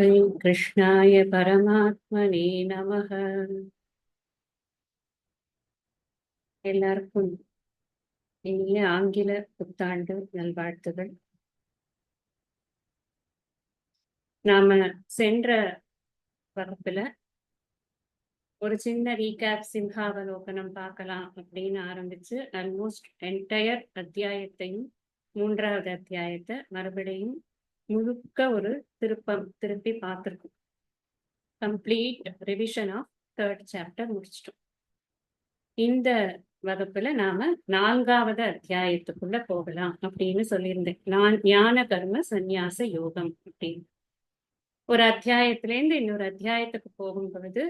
ஸ்ரீ கிருஷ்ணாய பரமாத்மனே நமः. எல்லாருக்கும் இனிய ஆங்கில புத்தாண்டு நல்வாழ்த்துகள். நாம சென்ற வகுப்புல ஒரு சின்ன ரீகேப் சிம்ஹாவலோகனம் பார்க்கலாம் அப்படின்னு ஆரம்பிச்சு ஆல்மோஸ்ட் என்டையர் அத்தியாயத்தையும் 3வது அத்தியாயத்தை மறுபடியும் முழுக்க ஒரு திருப்பி பார்த்திருக்கோம். Complete revision of 3rd chapter முடிச்சிட்டோம். இந்த வகுப்புல நாம 4வது அத்தியாயத்துக்குள்ள போகலாம் அப்படின்னு சொல்லியிருந்தேன். நான் ஞான கர்ம சந்நியாச யோகம் அப்படின்னு ஒரு அத்தியாயத்திலேருந்து இன்னொரு அத்தியாயத்துக்கு போகும் பொழுது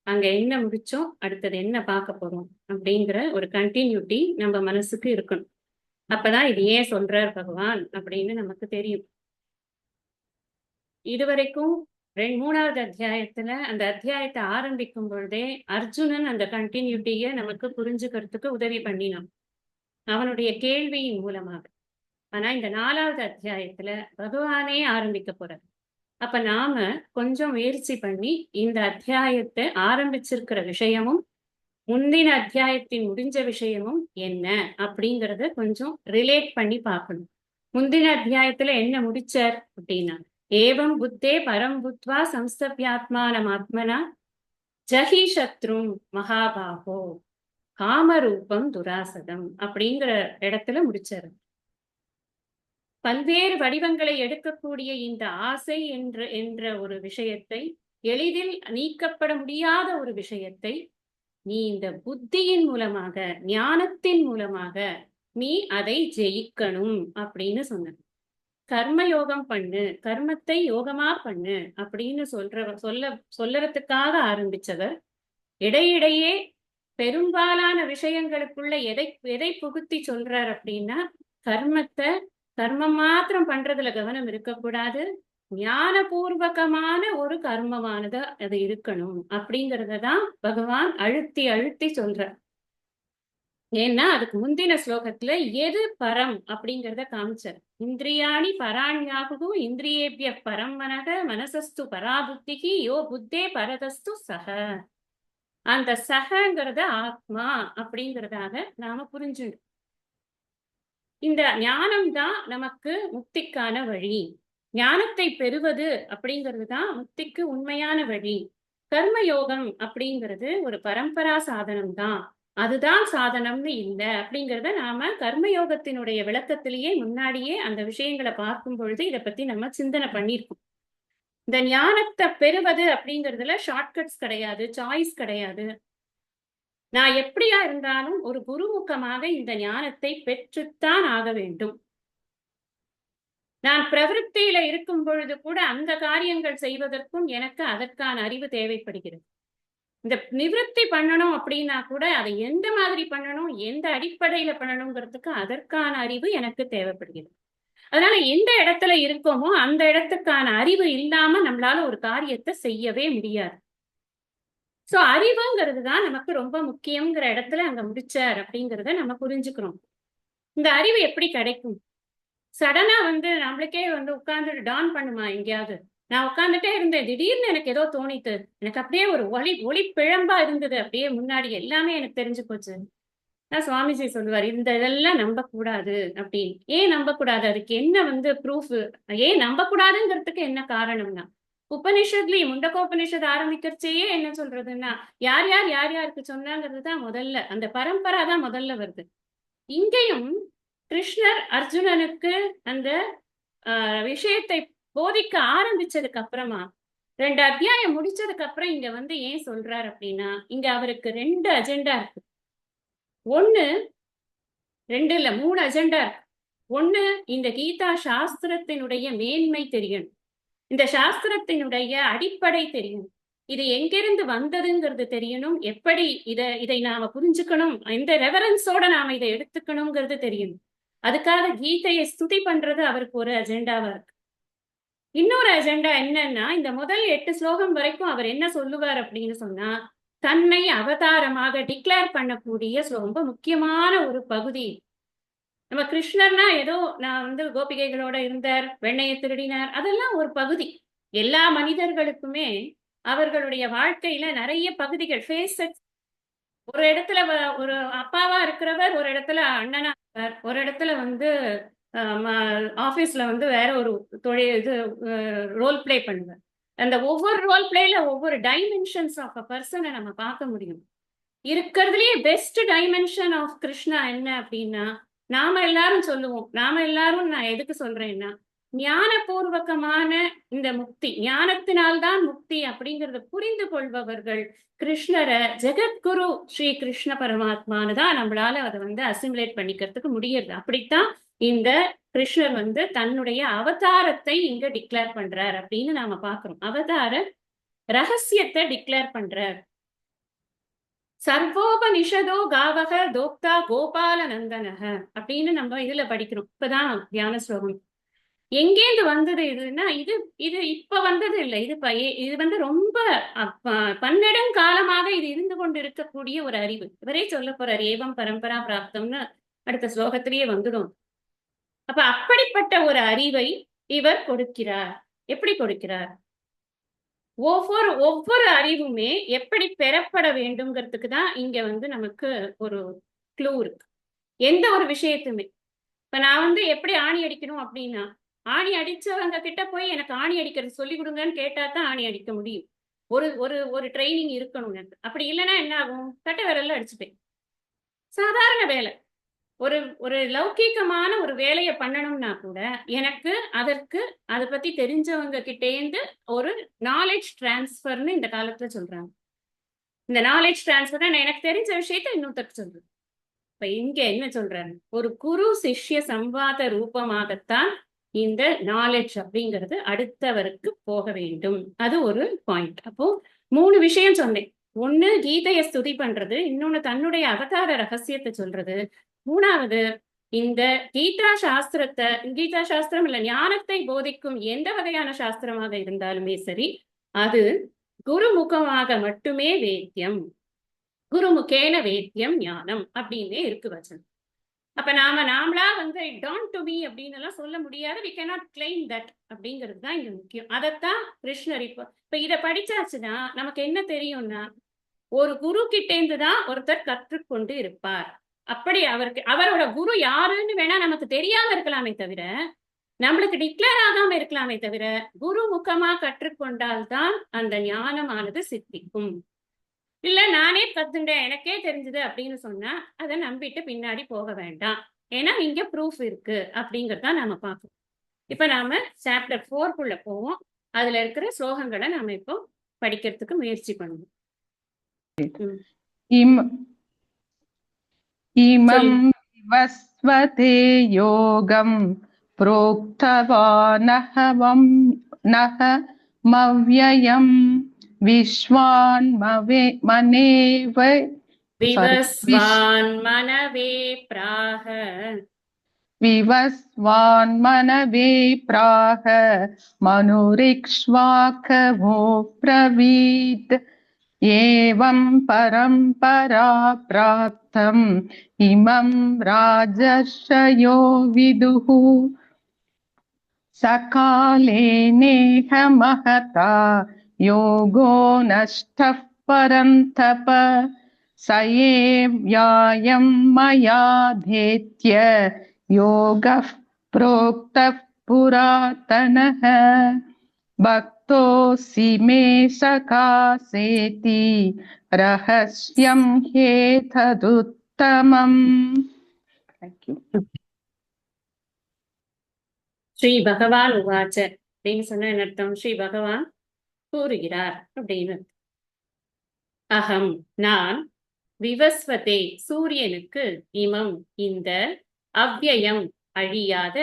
அங்க என்ன முடிச்சோம், அடுத்தது என்ன பார்க்க போறோம் அப்படிங்கிற ஒரு கண்டினியூட்டி நம்ம மனசுக்கு இருக்கணும். அப்பதான் இது ஏன் சொல்றார் பகவான் அப்படின்னு நமக்கு தெரியும். இதுவரைக்கும் 3வது அத்தியாயத்துல அந்த அத்தியாயத்தை ஆரம்பிக்கும் பொழுதே அர்ஜுனன் அந்த கண்டினியூட்டிய நமக்கு புரிஞ்சுக்கிறதுக்கு உதவி பண்ணினான் அவனுடைய கேள்வியின் மூலமாக. ஆனா இந்த 4வது அத்தியாயத்துல பகவானே ஆரம்பிக்க போறார். அப்ப நாம கொஞ்சம் முயற்சி பண்ணி இந்த அத்தியாயத்தை ஆரம்பிச்சிருக்கிற விஷயமும் முந்தின அத்தியாயத்தின் முடிஞ்ச விஷயமும் என்ன அப்படிங்கறத கொஞ்சம் ரிலேட் பண்ணி பார்க்கணும். முந்தின அத்தியாயத்துல என்ன முடிச்சார் அப்படின்னா, ஏவம் புத்தே பரம் புத்வா சம்ஸ்தப்யாத்மானம் ஆத்மனா ஜஹி சத்ரும் மகாபாகோ காமரூபம் துராசதம் அப்படிங்கிற இடத்துல முடிச்சாரு. பல்வேறு வடிவங்களை எடுக்கக்கூடிய இந்த ஆசை என்ற ஒரு விஷயத்தை, எளிதில் நீக்கப்பட முடியாத ஒரு விஷயத்தை நீ இந்த புத்தியின் மூலமாக, ஞானத்தின் மூலமாக நீ அதை ஜெயிக்கணும் அப்படின்னு சொன்ன. கர்மயோகம் பண்ணு, கர்மத்தை யோகமா பண்ணு அப்படின்னு சொல்லறதுக்காக ஆரம்பிச்சவர் இடையிடையே பெரும்பாலான விஷயங்களுக்குள்ள எதை புகுத்தி சொல்றார் அப்படின்னா, கர்மம் மாத்திரம் பண்றதுல கவனம் இருக்கக்கூடாது, ஞானபூர்வகமான ஒரு கர்மமானது அது இருக்கணும் அப்படிங்கறதான் பகவான் அழுத்தி அழுத்தி சொல்றார். ஏன்னா அதுக்கு முந்தின ஸ்லோகத்துல எது பரம் அப்படிங்கறத காமிச்சார். இந்திரியாணி பராண்யாகு இந்திரியேபிய பரம் மனக மனசஸ்து பராபுத்திகி யோ புத்தே பரதஸ்து சக. அந்த சகங்கிறத ஆத்மா அப்படிங்கிறதாக நாம புரிஞ்சுக்கணும். இந்த ஞானம் தான் நமக்கு முக்திக்கான வழி. ஞானத்தை பெறுவது அப்படிங்கிறது தான் முக்திக்கு உண்மையான வழி. கர்மயோகம் அப்படிங்கிறது ஒரு பரம்பரா சாதனம் தான், அதுதான் சாதனம்னு இல்லை அப்படிங்கிறத நாம கர்மயோகத்தினுடைய விளக்கத்திலேயே முன்னாடியே அந்த விஷயங்களை பார்க்கும் பொழுது இதை பத்தி நம்ம சிந்தனை பண்ணியிருக்கோம். இந்த ஞானத்தை பெறுவது அப்படிங்கிறதுல ஷார்ட்கட்ஸ் கிடையாது, சாய்ஸ் கிடையாது. நான் எப்படியா இருந்தாலும் ஒரு குருமுகமாக இந்த ஞானத்தை பெற்றுத்தான் ஆக வேண்டும். நான் பிரவருத்தியில இருக்கும் பொழுது கூட அந்த காரியங்கள் செய்வதற்கும் எனக்கு அதற்கான அறிவு தேவைப்படுகிறது. இந்த நிவர்த்தி பண்ணணும் அப்படின்னா கூட அதை எந்த மாதிரி பண்ணணும், எந்த அடிப்படையில பண்ணணுங்கிறதுக்கு அதற்கான அறிவு எனக்கு தேவைப்படுகிறது. அதனால எந்த இடத்துல இருக்கோமோ அந்த இடத்துக்கான அறிவு இல்லாம நம்மளால ஒரு காரியத்தை செய்யவே முடியாது. சோ அறிவுங்கிறது தான் நமக்கு ரொம்ப முக்கியங்கிற இடத்துல அங்க முடிச்சார் அப்படிங்கிறத நம்ம புரிஞ்சுக்கிறோம். இந்த அறிவு எப்படி கிடைக்கும்? சடனா நம்மளுக்கே உட்கார்ந்து டான் பண்ணுமா எங்கேயாவது? நான் உட்கார்ந்துட்டே இருந்தேன், திடீர்னு எனக்கு ஏதோ தோணித்து, எனக்கு அப்படியே ஒரு ஒளி பிழம்பா இருந்தது, அப்படியே முன்னாடி எல்லாமே எனக்கு தெரிஞ்சு போச்சு. சுவாமிஜி சொல்லுவார், இந்த இதெல்லாம் நம்ப கூடாது அப்படின்னு. ஏன் நம்ப கூடாது? அதுக்கு என்ன ப்ரூஃப்? ஏன் நம்ப கூடாதுங்கிறதுக்கு என்ன காரணம்னா, உபனிஷத்லயும் முண்டகோபனிஷத் ஆரம்பிக்கிறச்சேயே என்ன சொல்றதுன்னா, யார் யாருக்கு சொன்னாங்கிறது தான் முதல்ல, அந்த பரம்பரா தான் முதல்ல வருது. இங்கேயும் கிருஷ்ணர் அர்ஜுனனுக்கு அந்த விஷயத்தை போதிக்க ஆரம்பிச்சதுக்கு அப்புறமா 2 அத்தியாயம் முடிச்சதுக்கு அப்புறம் இங்க ஏன் சொல்றார் அப்படின்னா, இங்க அவருக்கு 2 அஜெண்டா இருக்கு. 2 இல்ல 3 அஜெண்டா இருக்கு. 1, இந்த கீதா சாஸ்திரத்தினுடைய மேன்மை தெரியணும், இந்த சாஸ்திரத்தினுடைய அடிப்படை தெரியும், இது எங்கிருந்து வந்ததுங்கிறது தெரியணும், எப்படி இதை நாம புரிஞ்சுக்கணும், எந்த ரெவரன்ஸோட நாம இதை எடுத்துக்கணுங்கிறது தெரியணும். அதுக்காக கீதையை ஸ்துதி பண்றது அவருக்கு ஒரு அஜெண்டாவா இருக்கு. இன்னொரு அஜெண்டா என்னன்னா, இந்த முதல் 8 ஸ்லோகம் வரைக்கும் அவர் என்ன சொல்லுவார் அப்படின்னு சொன்னா, தன்னை அவதாரமாக டிக்ளேர் பண்ணக்கூடிய ரொம்ப முக்கியமான ஒரு பகுதி. நம்ம கிருஷ்ணர்னா ஏதோ நான் கோபிகைகளோட இருந்தார், வெண்ணையை திருடினார், அதெல்லாம் ஒரு பகுதி. எல்லா மனிதர்களுக்குமே அவர்களுடைய வாழ்க்கையில நிறைய பகுதிகள் ஃபேஸஸ். ஒரு இடத்துல ஒரு அப்பாவா இருக்கிறவர், ஒரு இடத்துல அண்ணனா இருப்பார், ஒரு இடத்துல வந்து ஆபீஸ்ல வந்து வேற ஒரு தொழில் இது ரோல் பிளே பண்ணுவார். அந்த ஒவ்வொரு ரோல் பிளேல ஒவ்வொரு டைமென்ஷன்ஸ் ஆஃப் அ பர்சனை நம்ம பார்க்க முடியும். இருக்கிறதுலயே பெஸ்ட் டைமென்ஷன் ஆஃப் கிருஷ்ணா என்ன அப்படின்னா, நாம எல்லாரும் சொல்லுவோம், நாம எல்லாரும் நான் எதுக்கு சொல்றேன்னா, ஞானபூர்வகமான இந்த முக்தி, ஞானத்தினால்தான் முக்தி அப்படிங்கறத புரிந்து கொள்பவர்கள் கிருஷ்ணரை ஜெகத்குரு ஸ்ரீ கிருஷ்ண பரமாத்மானு தான் நம்மளால அதை வந்து அசிமுலேட் பண்ணிக்கிறதுக்கு முடியுது. அப்படித்தான் இந்த கிருஷ்ணர் வந்து தன்னுடைய அவதாரத்தை இங்க டிக்ளேர் பண்றார் அப்படின்னு நாம பாக்குறோம். அவதார ரகசியத்தை டிக்ளேர் பண்றார். சர்வோபனிஷதோ காவக தோக்தா கோபால நந்தனக அப்படின்னு நம்ம இதுல படிக்கிறோம். இப்பதான் தியான ஸ்லோகம். எங்கேந்து வந்தது இதுன்னா, இது இது இப்ப வந்தது இல்லை. இது வந்து ரொம்ப பன்னெடுங்காலமாக இது இருந்து கொண்டு இருக்கக்கூடிய ஒரு அறிவு. இவரே சொல்ல போறார், ஏவம் பரம்பரா பிராப்தம்னு அடுத்த ஸ்லோகத்திலேயே வந்துடும். அப்ப அப்படிப்பட்ட ஒரு அறிவை இவர் கொடுக்கிறார். எப்படி கொடுக்கிறார்? ஒவ்வொரு அறிவுமே எப்படி பெறப்பட வேண்டும்ங்கிறதுக்கு தான் இங்க வந்து நமக்கு ஒரு க்ளூ இருக்கு. எந்த ஒரு விஷயத்துமே இப்ப நான் வந்து எப்படி ஆணி அடிக்கணும் அப்படின்னா, ஆணி அடிச்சவங்க கிட்ட போய் எனக்கு ஆணி அடிக்கிறது சொல்லி கொடுங்கன்னு கேட்டா தான் ஆணி அடிக்க முடியும். ஒரு ஒரு ஒரு ட்ரைனிங் இருக்கணும் எனக்கு. அப்படி இல்லைன்னா என்ன ஆகும்? கட்ட விரல்ல அடிச்சுப்பேன். சாதாரண வேலை. ஒரு ஒரு லௌகீகமான ஒரு வேலையை பண்ணணும்னா கூட எனக்கு அதற்கு அதை பத்தி தெரிஞ்சவங்க கிட்டேந்து ஒரு நாலேஜ் டிரான்ஸ்பர்னு இந்த காலத்துல சொல்றாங்க. இந்த நாலேஜ் டிரான்ஸ்பர் எனக்கு தெரிஞ்ச விஷயத்த இன்னொருத்தருக்கு சொல்றது. இப்ப இங்க என்ன சொல்றாரு? ஒரு குரு சிஷ்ய சம்வாத ரூபமாகத்தான் இந்த நாலேஜ் அப்படிங்கிறது அடுத்தவருக்கு போக வேண்டும். அது ஒரு பாயிண்ட். அப்போ 3 விஷயம் சொன்னேன். ஒண்ணு கீதையை ஸ்துதி பண்றது, இன்னொன்னு தன்னுடைய அவதார ரகசியத்தை சொல்றது, 3வது இந்த கீதா சாஸ்திரம் இல்ல, ஞானத்தை போதிக்கும் எந்த வகையான சாஸ்திரமாக இருந்தாலுமே சரி, அது குருமுகமாக மட்டுமே வேத்தியம், குருமுகேன வேத்தியம் ஞானம் அப்படின்னே இருக்கு வச்சனம். அப்ப நாமளா வந்து டான் டு மீ அப்படின்னு எல்லாம் சொல்ல முடியாது. வி கேனாட் கிளைம் தட் அப்படிங்கிறது தான் இங்க முக்கியம். அதைத்தான் கிருஷ்ணர் இப்ப இதை படிச்சாச்சுன்னா நமக்கு என்ன தெரியும்னா, ஒரு குரு கிட்டேந்து தான் ஒருத்தர் கற்றுக்கொண்டு இருப்பார். அப்படி அவரோட குரு யாருன்னு வேணா நமக்கு தெரியாம இருக்கலாமே தவிர, நம்மளுக்கு டிக்ளேர் ஆகாம இருக்கலாமே தவிர, குரு முகமா கற்றுக்கொண்டால்தான் அந்த ஞானமானது சித்திக்கும். இல்ல நானே கத்துண்டேன் எனக்கே தெரிஞ்சது அப்படின்னு சொன்னா அதை நம்பிட்டு பின்னாடி போக வேண்டாம். ஏன்னா இங்க ப்ரூஃப் இருக்கு அப்படிங்கறத நாம பார்க்கணும். இப்ப நாம சாப்டர் 4 போவோம். அதுல இருக்கிற ஸ்லோகங்களை நாம இப்போ படிக்கிறதுக்கு முயற்சி பண்ணுவோம். இமம் விவஸ்வதே யோகம் ப்ரோக்தவானஹவம் நஹ மவ்யயம் விஸ்வான்மனவே பிராக மனுரிக்ஷ்வாகவோ பிரவீத் ஏவம் பரம்பரா பிராப்தம் இமம் ராஜர்ஷயோ விதுஹு சகாலே நேஹ மஹதா யோகோ நஷ்டः பரந்தப சயேவ்யாயம் மயா தேத்ய யோகः ப்ரோக்தः புராதனः பக்தோசி மே சகாசேதி ரஹஸ்யம் ஹேததுத்தமம். ஸ்ரீ பகவான் உவாச்ச அப்படின்னு சொன்ன என்ன அர்த்தம்? ஸ்ரீ பகவான் கூறுகிறார் அப்படின்னு. அகம் நான், விவஸ்வதே சூரியனுக்கு, இமம் இந்த, அவ்யயம் அழியாத,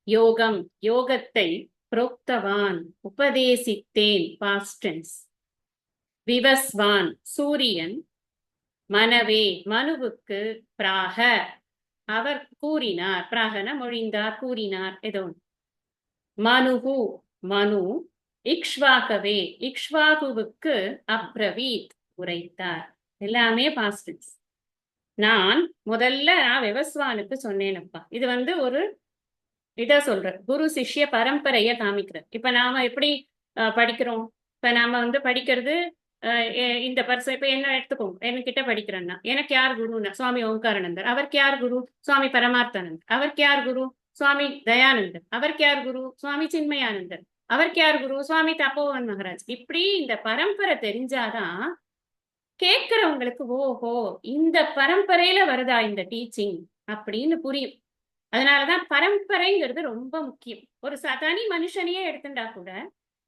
யோகம் யோகத்தை, புரோக்தவான் உபதேசித்தேன் பாஸ்ட் டென்ஸ், விவஸ்வான் சூரியன், மனவே மனுவுக்கு, பிராக அவர் கூறினார், பிராகன மொழிந்தார் கூறினார் ஏதோ, மனுகு மனு, இக்ஷ்வாகவே இக்ஷ்வாகுவுக்கு, அப்ரவீத் உரைத்தார். எல்லாமே பாஸ்ட் டென்ஸ். நான் விவஸ்வானுக்கு சொன்னேனப்பா. இது வந்து ஒரு இத சொல்ற குரு சிஷ்ய பரம்பரைய காமிக்கிற. இப்ப நாம எப்படி படிக்கிறோம். இப்ப நாம வந்து படிக்கிறது இந்த பர்சன் இப்ப என்ன எடுத்துக்கோங்க, என்கிட்ட படிக்கிறேன்னா எனக்கு யார் குருன்னா சுவாமி ஓங்காரானந்தர். அவருக்கு யார் குரு? சுவாமி பரமார்த்தானந்தர். அவருக்கு யார் குரு? சுவாமி தயானந்தர். அவருக்கு யார் குரு? சுவாமி சின்மயானந்தர். அவருக்கு யார் குரு? சுவாமி தபோவன் மகராஜ். இப்படி இந்த பரம்பரை தெரிஞ்சாதான் கேட்கிறவங்களுக்கு ஓஹோ இந்த பரம்பரையில வருதா இந்த டீச்சிங் அப்படின்னு புரியும். அதனாலதான் பரம்பரைங்கிறது ரொம்ப முக்கியம். ஒரு தனி மனுஷனையே எடுத்துட்டா கூட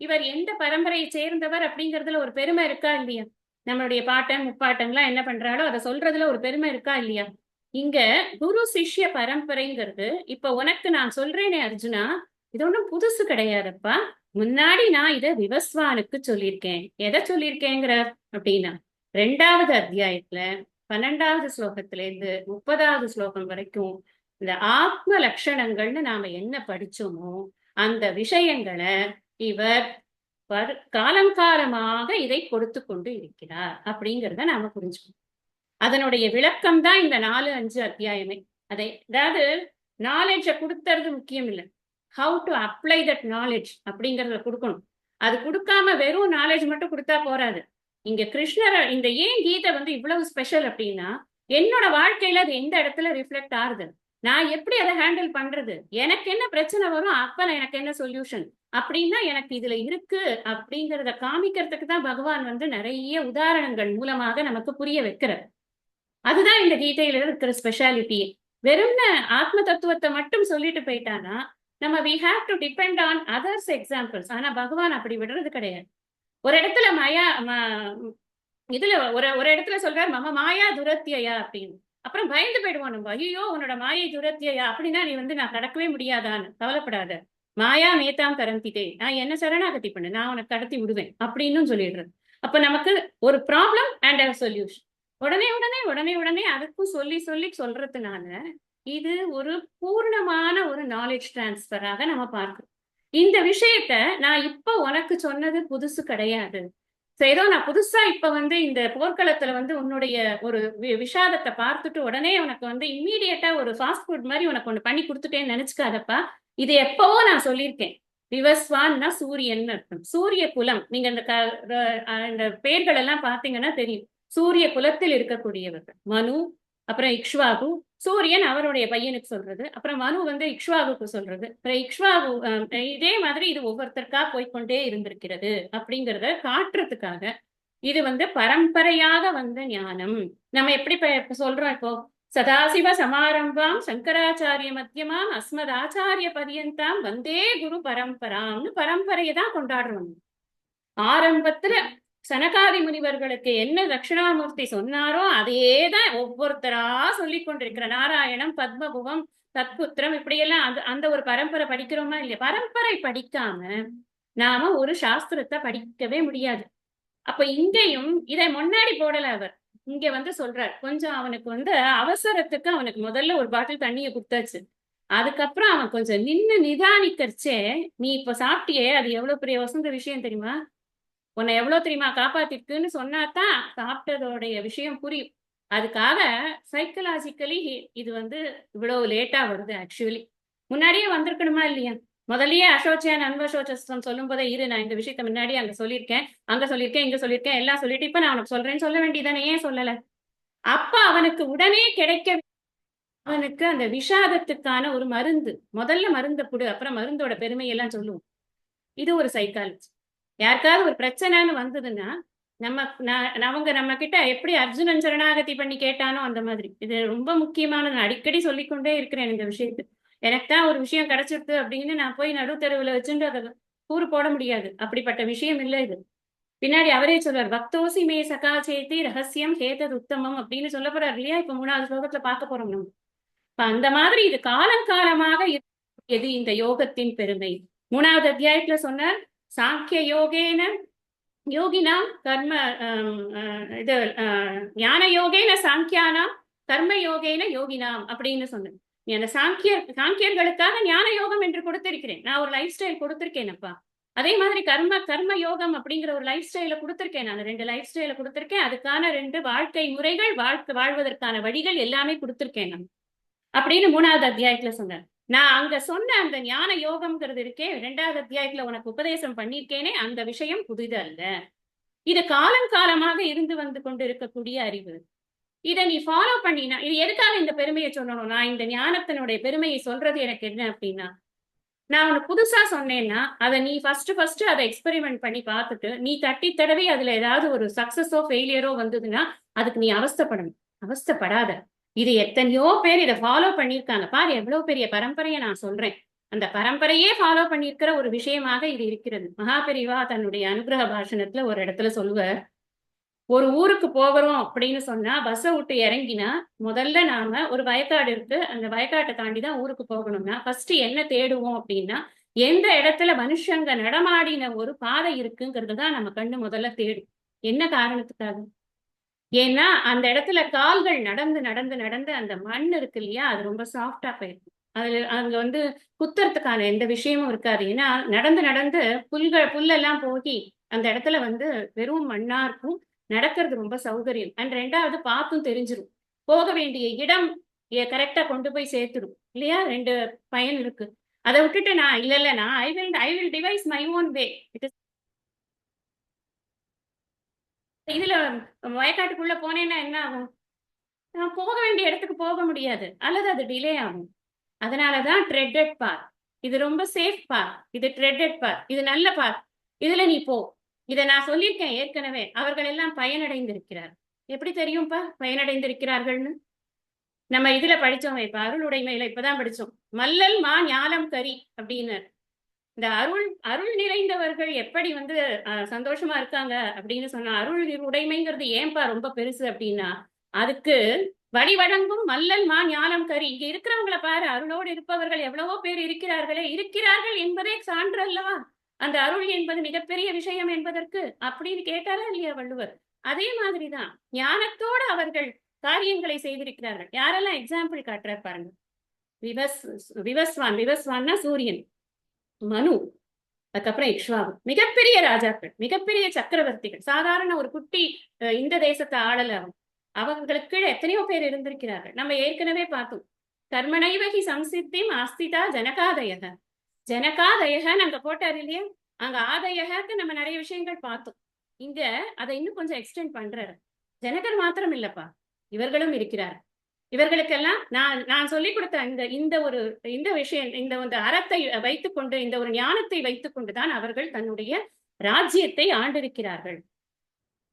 இவர் எந்த பரம்பரையை சேர்ந்தவர் அப்படிங்கறதுல ஒரு பெருமை இருக்கா இல்லையா? நம்மளுடைய பாட்டன் முப்பாட்டன்லாம் என்ன பண்றாளோ அதை சொல்றதுல ஒரு பெருமை இருக்கா இல்லையா? இங்க குரு சிஷ்ய பரம்பரைங்கிறது இப்ப உனக்கு நான் சொல்றேனே அர்ஜுனா, இது ஒண்ணும் புதுசு கிடையாதுப்பா. முன்னாடி நான் இத விவஸ்வானுக்கு சொல்லியிருக்கேன். எதை சொல்லியிருக்கேங்கிற அப்படின்னா 2வது அத்தியாயத்துல 12வது ஸ்லோகத்துல இருந்து 30வது ஸ்லோகம் வரைக்கும் இந்த ஆத்ம லட்சணங்கள்னு நாம என்ன படிச்சோமோ அந்த விஷயங்களை இவர் காலங்காலமாக இதை கொடுத்து கொண்டு இருக்கிறார் அப்படிங்கிறத நாம புரிஞ்சுக்கணும். அதனுடைய விளக்கம் தான் இந்த 4-5 அத்தியாயமே. அதாவது நாலேஜை கொடுத்துறது முக்கியம் இல்லை, how to apply that knowledge அப்படிங்கறத கொடுக்கணும். அது கொடுக்காம வெறும் நாலேஜ் மட்டும் கொடுத்தா போறாது. இங்க கிருஷ்ணர் இந்த ஏன் கீதை வந்து இவ்வளவு ஸ்பெஷல் அப்படின்னா, என்னோட வாழ்க்கையில அது எந்த இடத்துல ரிஃப்ளெக்ட் ஆகுது, நான் எப்படி அதை ஹேண்டில் பண்றது, எனக்கு என்ன பிரச்சனை வரும், அப்ப எனக்கு என்ன சொல்யூஷன் அப்படின்னா எனக்கு இதுல இருக்கு அப்படிங்கறத காமிக்கிறதுக்கு தான் பகவான் வந்து நிறைய உதாரணங்கள் மூலமாக நமக்கு புரிய வைக்கிறார். அதுதான் இந்த கீதையில இருக்கிற ஸ்பெஷாலிட்டி. வெறும் ஆத்ம தத்துவத்தை மட்டும் சொல்லிட்டு போயிட்டானா நம்ம we have to depend on others examples. ஆனா பகவான் அப்படி விடுறது கிடையாது. ஒரு இடத்துல இதுல ஒரு இடத்துல சொல்றாரு மம மாயா துரத்தியா அப்படின்னு. அப்புறம் பயந்து போயிடுவோம் நம்ம, ஐயோ உன்னோட மாயை துரத்தியா அப்படின்னா நீ வந்து நான் கடக்கவே முடியாதான்னு. கவலைப்படாத, மாயா மேத்தாம் கரந்திதே, நான் என்ன சரணாகதி பண்ணு, நான் உனக்கு கடத்தி விடுவேன் அப்படின்னு சொல்லிடுறேன். அப்ப நமக்கு ஒரு ப்ராப்ளம் அண்ட் அ சொல்யூஷன் உடனே உடனே உடனே உடனே அதுக்கும் சொல்லி சொல்லி சொல்றதுனால இது ஒரு பூர்ணமான ஒரு நாலேஜ் டிரான்ஸ்பராக நம்ம பார்க்கிறோம். இந்த விஷயத்த நான் இப்ப உனக்கு சொன்னது புதுசு கிடையாது. ஏதோ நான் புதுசா இப்ப வந்து இந்த போர்க்களத்துல வந்து உன்னுடைய ஒரு விஷாதத்தை பார்த்துட்டு உடனே உனக்கு வந்து இம்மீடியட்டா ஒரு ஃபாஸ்ட் ஃபுட் மாதிரி உனக்கு ஒண்ணு பண்ணி கொடுத்துட்டேன்னு நினைச்சுக்காதப்பா. இது எப்பவோ நான் சொல்லியிருக்கேன். விவஸ்வான்னா சூரியன் அர்த்தம், சூரிய குலம். நீங்க இந்த பெயர்கள் எல்லாம் பாத்தீங்கன்னா தெரியும். சூரிய குலத்தில் இருக்கக்கூடியவர்கள் மனு, அப்புறம் இக்ஷ்வாகு. சூரியன் அவருடைய பையனுக்கு சொல்றது, அப்புறம் மனு வந்து இக்ஷ்வாகுக்கு சொல்றது, அப்புறம் இக்ஷ்வாகு இதே மாதிரி இது ஒவ்வொருத்தருக்கா போய்கொண்டே இருந்திருக்கிறது அப்படிங்கிறத காட்டுறதுக்காக இது வந்து பரம்பரையாக வந்த ஞானம். நம்ம எப்படி சொல்றோம் இப்போ, சதாசிவ சமாரம்பாம் சங்கராச்சாரிய மத்தியமாம் அஸ்மத் ஆச்சாரிய பரியந்தாம் வந்தே குரு பரம்பராம்னு பரம்பரையை தான் கொண்டாடுறோம். ஆரம்பத்துல சனகாதி முனிவர்களுக்கு என்ன தட்சிணாமூர்த்தி சொன்னாரோ அதேதான் ஒவ்வொருத்தரா சொல்லி கொண்டிருக்கிற நாராயணம், பத்மபுவம், தத்புத்திரம், இப்படியெல்லாம் அந்த ஒரு பரம்பரை படிக்கிறோமா இல்லையா? பரம்பரை படிக்காம நாம ஒரு சாஸ்திரத்தை படிக்கவே முடியாது. அப்ப இங்கேயும் இதை முன்னாடி போடல அவர். இங்க வந்து சொல்றார், கொஞ்சம் அவனுக்கு வந்து அவசரத்துக்கு அவனுக்கு முதல்ல ஒரு பாட்டில் தண்ணியை கொடுத்தாச்சு. அதுக்கப்புறம் அவன் கொஞ்சம் நின்னு நிதானிக்கரிச்சே, நீ இப்ப சாப்பிட்டியே அது எவ்வளவு பெரிய வசந்த விஷயம் தெரியுமா, உன்னை எவ்வளவு தெரியுமா காப்பாத்திருக்குன்னு சொன்னாதான் சாப்பிட்டதோடைய விஷயம் புரியும். அதுக்காக சைக்கலாஜிக்கலி இது வந்து இவ்வளவு லேட்டா வருது. ஆக்சுவலி முன்னாடியே வந்திருக்கணுமா இல்லையா? முதல்லயே அசோச்சியான் அன்வசோச்சம் சொல்லும் போதே இரு, நான் இந்த விஷயத்த முன்னாடி அங்க சொல்லியிருக்கேன், இங்க சொல்லியிருக்கேன், எல்லாம் சொல்லிட்டு இப்ப நான் உனக்கு சொல்றேன்னு சொல்ல வேண்டியதானே, ஏன் சொல்லல? அப்ப அவனுக்கு உடனே கிடைக்க, அவனுக்கு அந்த விஷாதத்துக்கான ஒரு மருந்து, முதல்ல மருந்த புடு, அப்புறம் மருந்தோட பெருமையெல்லாம் சொல்லுவோம். இது ஒரு சைக்காலஜி. யாருக்காவது ஒரு பிரச்சனைன்னு வந்ததுன்னா அவங்க நம்ம கிட்ட எப்படி அர்ஜுனன் சரணாகதி பண்ணி கேட்டானோ அந்த மாதிரி. இது ரொம்ப முக்கியமானது. நான் அடிக்கடி சொல்லிக்கொண்டே இருக்கிறேன் இந்த விஷயத்து. எனக்கு தான் ஒரு விஷயம் கிடைச்சிருது அப்படின்னு நான் போய் நடுத்தருவுல வச்சுட்டு அதை கூறு போட முடியாது. அப்படிப்பட்ட விஷயம் இல்லை இது. பின்னாடி அவரே சொல்றார், பக்தோசி மே சகா சேத்தி ரகசியம் ஹேதது உத்தமம் அப்படின்னு சொல்ல போறாரு இல்லையா? இப்ப 3வது ஸ்லோகத்துல பார்க்க போறோம் நம்ம. அந்த மாதிரி இது காலங்காலமாக எது இந்த யோகத்தின் பெருமை. 3வது அத்தியாயத்துல சொன்னார், சாங்கிய யோகேன யோகினாம் கர்ம இது ஞான யோகேன சாங்கியானாம் கர்ம யோகேன யோகினாம் அப்படின்னு சொன்னேன். நீ அந்த சாங்கியர்களுக்காக ஞான யோகம் என்று கொடுத்திருக்கிறேன், நான் ஒரு லைஃப் ஸ்டைல் கொடுத்திருக்கேனப்பா. அதே மாதிரி கர்ம யோகம் அப்படிங்கிற ஒரு லைஃப் ஸ்டைல கொடுத்திருக்கேன், நான் 2 லைஃப் ஸ்டைல கொடுத்திருக்கேன். அதுக்கான 2 வாழ்க்கை முறைகள், வாழ்வதற்கான வழிகள் எல்லாமே கொடுத்திருக்கேன் நான் அப்படின்னு 3வது அத்தியாயத்துல சொன்னார். நான் அங்க சொன்ன அந்த ஞான யோகம்ங்கிறது இருக்கே, 2வது அத்தியாயத்துல உனக்கு உபதேசம் பண்ணிருக்கேனே, அந்த விஷயம் புதிது அல்ல. இது காலம் காலமாக இருந்து வந்து கொண்டு இருக்கக்கூடிய அறிவு. இதை நீ ஃபாலோ பண்ணினா, இது எதுக்காக இந்த பெருமையை சொல்லணும்? நான் இந்த ஞானத்தினுடைய பெருமையை சொல்றது எனக்கு என்ன அப்படின்னா, நான் உனக்கு புதுசா சொன்னேன்னா அதை நீ ஃபர்ஸ்ட் அதை எக்ஸ்பெரிமெண்ட் பண்ணி பார்த்துட்டு நீ தட்டி தடவை அதுல ஏதாவது ஒரு சக்சஸோ ஃபெயிலியரோ வந்ததுன்னா அதுக்கு நீ அவஸ்தைப்படணும். அவஸ்தைப்படாத. இது எத்தனையோ பேர் இதை ஃபாலோ பண்ணியிருக்காங்க பாரு, எவ்வளவு பெரிய பரம்பரையை நான் சொல்றேன். அந்த பரம்பரையே ஃபாலோ பண்ணியிருக்கிற ஒரு விஷயமாக இது இருக்கிறது. மகாபெரிவா தன்னுடைய அனுகிரக பாஷணத்துல ஒரு இடத்துல சொல்லுவார், ஒரு ஊருக்கு போகிறோம் அப்படின்னு சொன்னா பஸ்ஸை விட்டு இறங்கினா முதல்ல நாம ஒரு வயக்காடு இருக்கு, அந்த வயக்காட்டை தாண்டி தான் ஊருக்கு போகணும்னா ஃபர்ஸ்ட் என்ன தேடுவோம் அப்படின்னா எந்த இடத்துல மனுஷங்க நடமாடின ஒரு பாதை இருக்குங்கிறது தான் நம்ம கண்ணு முதல்ல தேடும். என்ன காரணத்துக்காக? ஏன்னா அந்த இடத்துல கால்கள் நடந்து நடந்து நடந்து அந்த மண் இருக்கு இல்லையா, அது ரொம்ப சாஃப்டா போயிருக்கும். அதுல அங்க வந்து குத்துறதுக்கான எந்த விஷயமும் இருக்காது. ஏன்னா நடந்து நடந்து புல்லெல்லாம் போகி அந்த இடத்துல வந்து வெறும் மண்ணா இருக்கும். நடக்கிறது ரொம்ப சௌகரியம். அண்ட் 2வது பார்த்தும் தெரிஞ்சிடும், போக வேண்டிய இடம் கரெக்டா கொண்டு போய் சேர்த்துடும் இல்லையா. 2 பயன் இருக்கு. அதை விட்டுட்டு நான் இல்ல நான் I will device my own way. இதுல வயக்காட்டுக்குள்ள போனேன்னா என்ன ஆகும்? நான் போக வேண்டிய இடத்துக்கு போக முடியாது, அல்லது அது டிலே ஆகும். அதனாலதான் ட்ரெட்டட் பாத். இது ரொம்ப சேஃப் பாத், இது ட்ரெட்டட் பாத், இது நல்ல பாத். இதுல நீ போ. இதை நான் சொல்லியிருக்கேன் ஏற்கனவே. அவர்கள் எல்லாம் பயனடைந்திருக்கிறார். எப்படி தெரியும்பா பயனடைந்திருக்கிறார்கள்னு? நம்ம இதுல படிச்சோம், இப்ப அருளுடைமையில இப்பதான் படிச்சோம். மல்லல் மா ஞானம் கரி அப்படின்னு. இந்த அருள் நிறைந்தவர்கள் எப்படி வந்து சந்தோஷமா இருக்காங்க அப்படின்னு சொன்னா, அருள் உடைமைங்கிறது ஏன்பா ரொம்ப பெருசு அப்படின்னா, அதுக்கு வழிவழங்கும் மல்லல் மா ஞானம் கரி. இங்க இருக்கிறவங்களை பாரு, அருளோடு இருப்பவர்கள் எவ்வளவோ பேர் இருக்கிறார்கள் என்பதே சான்று அல்லவா? அந்த அருள் என்பது மிகப்பெரிய விஷயம் என்பதற்கு அப்படின்னு கேட்டாரா இல்லையா வள்ளுவர்? அதே மாதிரிதான் ஞானத்தோடு அவர்கள் காரியங்களை செய்திருக்கிறார்கள். யாரெல்லாம் எக்ஸாம்பிள் காட்டுற பாருங்க. விவஸ்வான்னா சூரியன், மனு, அதுக்கப்புறம் இக்ஷ்வாகு, மிகப்பெரிய ராஜாக்கள், மிகப்பெரிய சக்கரவர்த்திகள். சாதாரண ஒரு குட்டி இந்த தேசத்தை ஆளல அவங்களுக்கு எத்தனையோ பேர் இருந்திருக்கிறார்கள். நம்ம ஏற்கனவே பார்த்தோம், கர்மனைவகி சம்சித்திம் ஆஸ்திதா ஜனகாதயக. ஜனகாதயகன்னு அங்க போட்டார் இல்லையா, அங்க ஆதயகக்கு நம்ம நிறைய விஷயங்கள் பார்த்தோம். இங்க அதை இன்னும் கொஞ்சம் எக்ஸ்டெண்ட் பண்றாரு. ஜனகர் மாத்திரம் இல்லப்பா, இவர்களும் இருக்கிறார். இவர்களுக்கெல்லாம் நான் சொல்லிக் கொடுத்த இந்த விஷயம், இந்த அறத்தை வைத்துக்கொண்டு, இந்த ஒரு ஞானத்தை வைத்துக் கொண்டுதான் அவர்கள் தன்னுடைய ராஜ்யத்தை ஆண்டிருக்கிறார்கள்.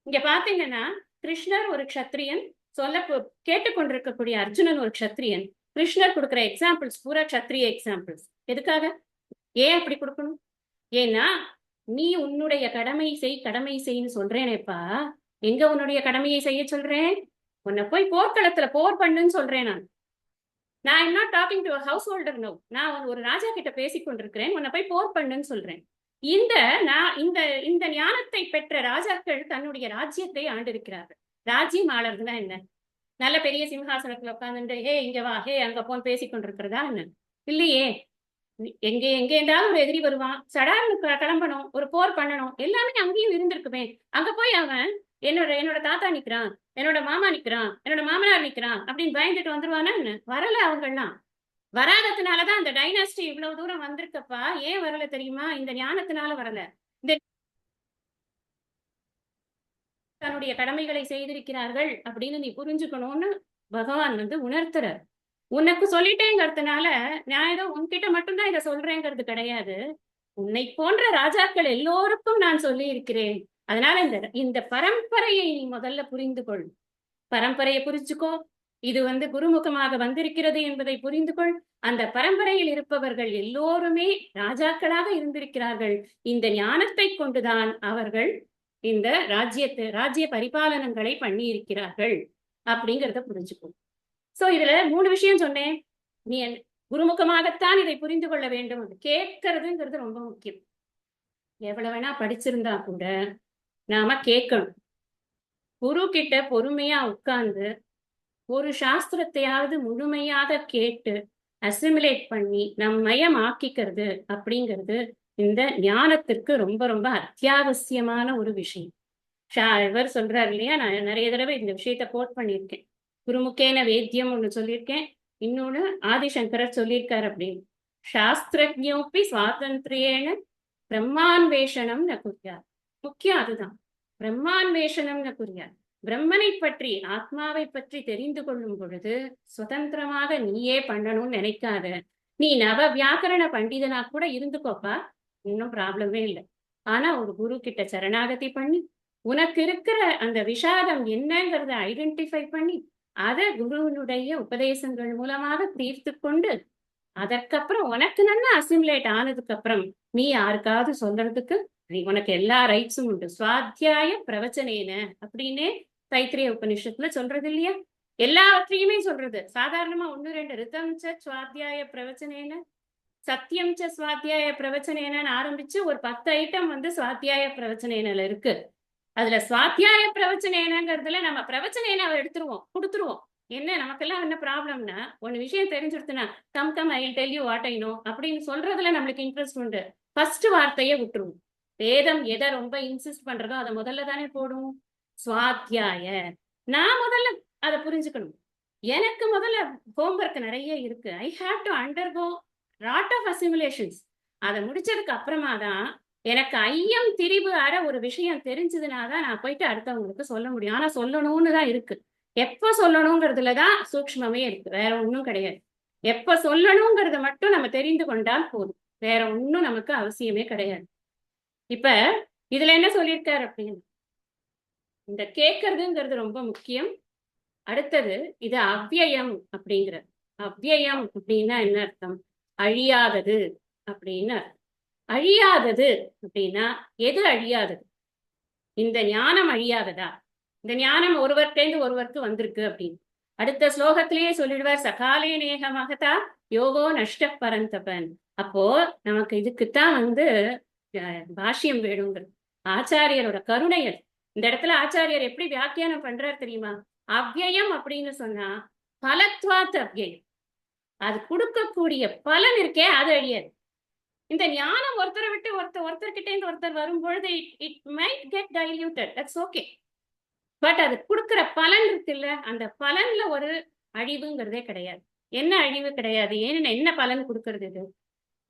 இங்க பாத்தீங்கன்னா கிருஷ்ணர் ஒரு க்ஷத்ரியன், கேட்டுக்கொண்டிருக்கக்கூடிய அர்ஜுனன் ஒரு க்ஷத்ரியன். கிருஷ்ணர் கொடுக்குற எக்ஸாம்பிள்ஸ் பூரா க்ஷத்ரிய எக்ஸாம்பிள்ஸ். எதுக்காக? ஏன் அப்படி கொடுக்கணும்? ஏன்னா நீ உன்னுடைய கடமை செய்ன்னு சொல்றேனேப்பா. எங்க உன்னுடைய கடமையை செய்ய சொல்றேன்? உன்னை போய் போர்க்களத்துல போர் பண்ணுன்னு சொல்றேன். நான் I'm not talking to a householder no. நான் ஒரு ராஜா கிட்ட பேசிக் கொண்டிருக்கிறேன், உன்னை போய் போர் பண்ணுன்னு சொல்றேன். இந்த ஞானத்தை பெற்ற ராஜாக்கள் தன்னுடைய ராஜ்யத்தை ஆண்டிருக்கிறார்கள். ராஜ்யம் ஆளறதுன்னா என்ன? நல்ல பெரிய சிம்ஹாசனத்துல உட்கார்ந்துட்டு ஹே இங்க வா, ஹே அங்க போன் பேசிக் கொண்டிருக்கிறதா என்ன? இல்லையே. எங்க இருந்தாலும் ஒரு எதிரி வருவான், சடார்னு கிளம்பணும், ஒரு போர் பண்ணணும், எல்லாமே அங்கேயும் இருந்திருக்குமே. அங்க போய் அவன் என்னோட தாத்தா நிக்கிறான், என்னோட மாமா நிக்கிறான், என்னோட மாமனார் நிக்கிறான் அப்படின்னு பயந்துட்டு வந்துருவானா என்ன? வரல. அவங்கெல்லாம் வராததுனாலதான் அந்த டைனாஸ்டி இவ்வளவு தூரம் வந்திருக்கப்பா. ஏன் வரல தெரியுமா? இந்த ஞானத்தினால வரல. இந்த தன்னுடைய கடமைகளை செய்திருக்கிறார்கள் அப்படின்னு நீ புரிஞ்சுக்கணும்னு பகவான் வந்து உணர்த்துறார். உனக்கு சொல்லிட்டேங்கிறதுனால நான் ஏதோ உன்கிட்ட மட்டும்தான் இதை சொல்றேங்கிறது கிடையாது. உன்னை போன்ற ராஜாக்கள் எல்லோருக்கும் நான் சொல்லி இருக்கிறேன். அதனால இந்த பரம்பரையை நீ முதல்ல புரிந்து கொள். பரம்பரையை புரிஞ்சுக்கோ. இது வந்து குருமுகமாக வந்திருக்கிறது என்பதை புரிந்து கொள். அந்த பரம்பரையில் இருப்பவர்கள் எல்லோருமே ராஜாக்களாக இருந்திருக்கிறார்கள். இந்த ஞானத்தை கொண்டுதான் அவர்கள் இந்த ராஜ்ய பரிபாலனங்களை பண்ணி இருக்கிறார்கள் அப்படிங்கிறத புரிஞ்சுக்கோ. சோ இதுல 3 விஷயம் சொன்னேன். நீ குருமுகமாகத்தான் இதை புரிந்து கொள்ள வேண்டும். கேட்கறதுங்கிறது ரொம்ப முக்கியம். எவ்வளவு வேணா படிச்சிருந்தா கூட நாம கேட்கணும். குரு கிட்ட பொறுமையா உட்கார்ந்து ஒரு சாஸ்திரத்தையாவது முழுமையாக கேட்டு அசிமுலேட் பண்ணி மயம் ஆக்கிக்கிறது அப்படிங்கிறது இந்த ஞானத்திற்கு ரொம்ப ரொம்ப அத்தியாவசியமான ஒரு விஷயம். இவர் சொல்றாரு இல்லையா, நான் நிறைய தடவை இந்த விஷயத்த கோட் பண்ணியிருக்கேன். குருமுக்கேன வேத்தியம் ஒண்ணு சொல்லியிருக்கேன், இன்னொன்னு ஆதிசங்கரர் சொல்லியிருக்காரு அப்படின்னு. சாஸ்திரஜ்ஞோப்பி சுவாதந்திரேன பிரம்மான்வேஷனம் ந குர்யாத். முக்கியம் அதுதான், பிரம்மான்வேஷனம் ந குர்யாத். பிரம்மனை பற்றி, ஆத்மாவை பற்றி தெரிந்து கொள்ளும் பொழுது சுதந்திரமாக நீயே பண்ணணும்னு நினைக்காத. நீ நவ வியாக்கரண பண்டிதனா கூட இருந்துக்கோப்பா, இன்னும் ப்ராப்ளமே இல்லை. ஆனா ஒரு குரு கிட்ட சரணாகதி பண்ணி உனக்கு இருக்கிற அந்த விஷாதம் என்னங்கிறத ஐடென்டிஃபை பண்ணி அதை குருவினுடைய உபதேசங்கள் மூலமாக தீர்த்து கொண்டு அதற்கப்புறம் உனக்கு நல்லா அசிமுலேட் ஆனதுக்கு அப்புறம் நீ யாருக்காவது சொல்றதுக்கு உனக்கு எல்லா ரைட்ஸும் உண்டு. சுவாத்தியாய பிரவச்சனேன அப்படின்னே தைத்திரிய உபனிஷத்துல சொல்றது இல்லையா? எல்லாவற்றையுமே சொல்றது. சாதாரணமா 1-2 ரிதம் சுவாத்தியாய பிரவச்சனேன, சத்தியம் சுவாத்தியாய பிரவச்சனேனன்னு ஆரம்பிச்சு ஒரு 10 ஐட்டம் வந்து சுவாத்தியாய பிரவச்சனேனல இருக்கு. அதுல சுவாத்தியாய பிரவச்சனேனங்கிறதுல நம்ம பிரவச்சனேன எடுத்துருவோம், கொடுத்துருவோம். என்ன நமக்கெல்லாம் என்ன ப்ராப்ளம்னா, ஒன்னு விஷயம் தெரிஞ்சுடுத்துனா come I will tell you what I know அப்படின்னு சொல்றதுல நம்மளுக்கு இன்ட்ரெஸ்ட் உண்டு. ஃபர்ஸ்ட் வார்த்தையே விட்டுருவோம். வேதம் எதை ரொம்ப இன்சிஸ்ட் பண்றதோ அதை முதல்ல தானே போடும். சுவாத்தியாய, நான் முதல்ல அதை புரிஞ்சுக்கணும். எனக்கு முதல்ல ஹோம்ஒர்க் நிறைய இருக்கு. I have to undergo lot of assimilations. அதை முடிச்சதுக்கு அப்புறமா தான் எனக்கு ஐயம் திரிபு அற ஒரு விஷயம் தெரிஞ்சதுனாதான் நான் போயிட்டு அடுத்தவங்களுக்கு சொல்ல முடியும். ஆனா சொல்லணும்னு தான் இருக்கு. எப்ப சொல்லணுங்கிறதுலதான் சூக்ஷ்மமே இருக்கு, வேற ஒண்ணும் கிடையாது. எப்ப சொல்லணுங்கிறத மட்டும் நம்ம தெரிந்து கொண்டால் போதும், வேற ஒண்ணும் நமக்கு அவசியமே கிடையாது. இப்ப இதுல என்ன சொல்லியிருக்காரு அப்படின்னு, இந்த கேட்கறதுங்கிறது ரொம்ப முக்கியம். அடுத்தது இது அவ்யயம் அப்படிங்கிற. அவ்யயம் அப்படின்னா என்ன அர்த்தம்? அழியாதது அப்படின்னு. அழியாதது அப்படின்னா எது அழியாதது? இந்த ஞானம் அழியாததா? இந்த ஞானம் ஒருவர்கிட்ட ஒருவருக்கு வந்திருக்கு அப்படின்னு அடுத்த ஸ்லோகத்திலேயே சொல்லிடுவார். சகாலே நேகமகதா யோகோ நஷ்ட பரந்தபன். அப்போ நமக்கு இதுக்குத்தான் வந்து பாஷ்யம் வேணுங்கிறது. ஆச்சாரியரோட கருணையல். இந்த இடத்துல ஆச்சாரியர் எப்படி வியாக்கியானம் பண்றார் தெரியுமா? அவ்யயம் அப்படின்னு சொன்னா பலத்வாத் அவ்யயம். அது கொடுக்கக்கூடிய பலன் இருக்கே அது அழியாது. இந்த ஞானம் ஒருத்தரை விட்டு ஒருத்தர்கிட்ட இருந்து ஒருத்தர் வரும்பொழுது it might get diluted, that's okay. But அது கொடுக்குற பலன் இருக்குல்ல, அந்த பலன்ல ஒரு அழிவுங்கிறதே கிடையாது. என்ன அழிவு கிடையாது? ஏன்னு என்ன பலன் கொடுக்கறது? இது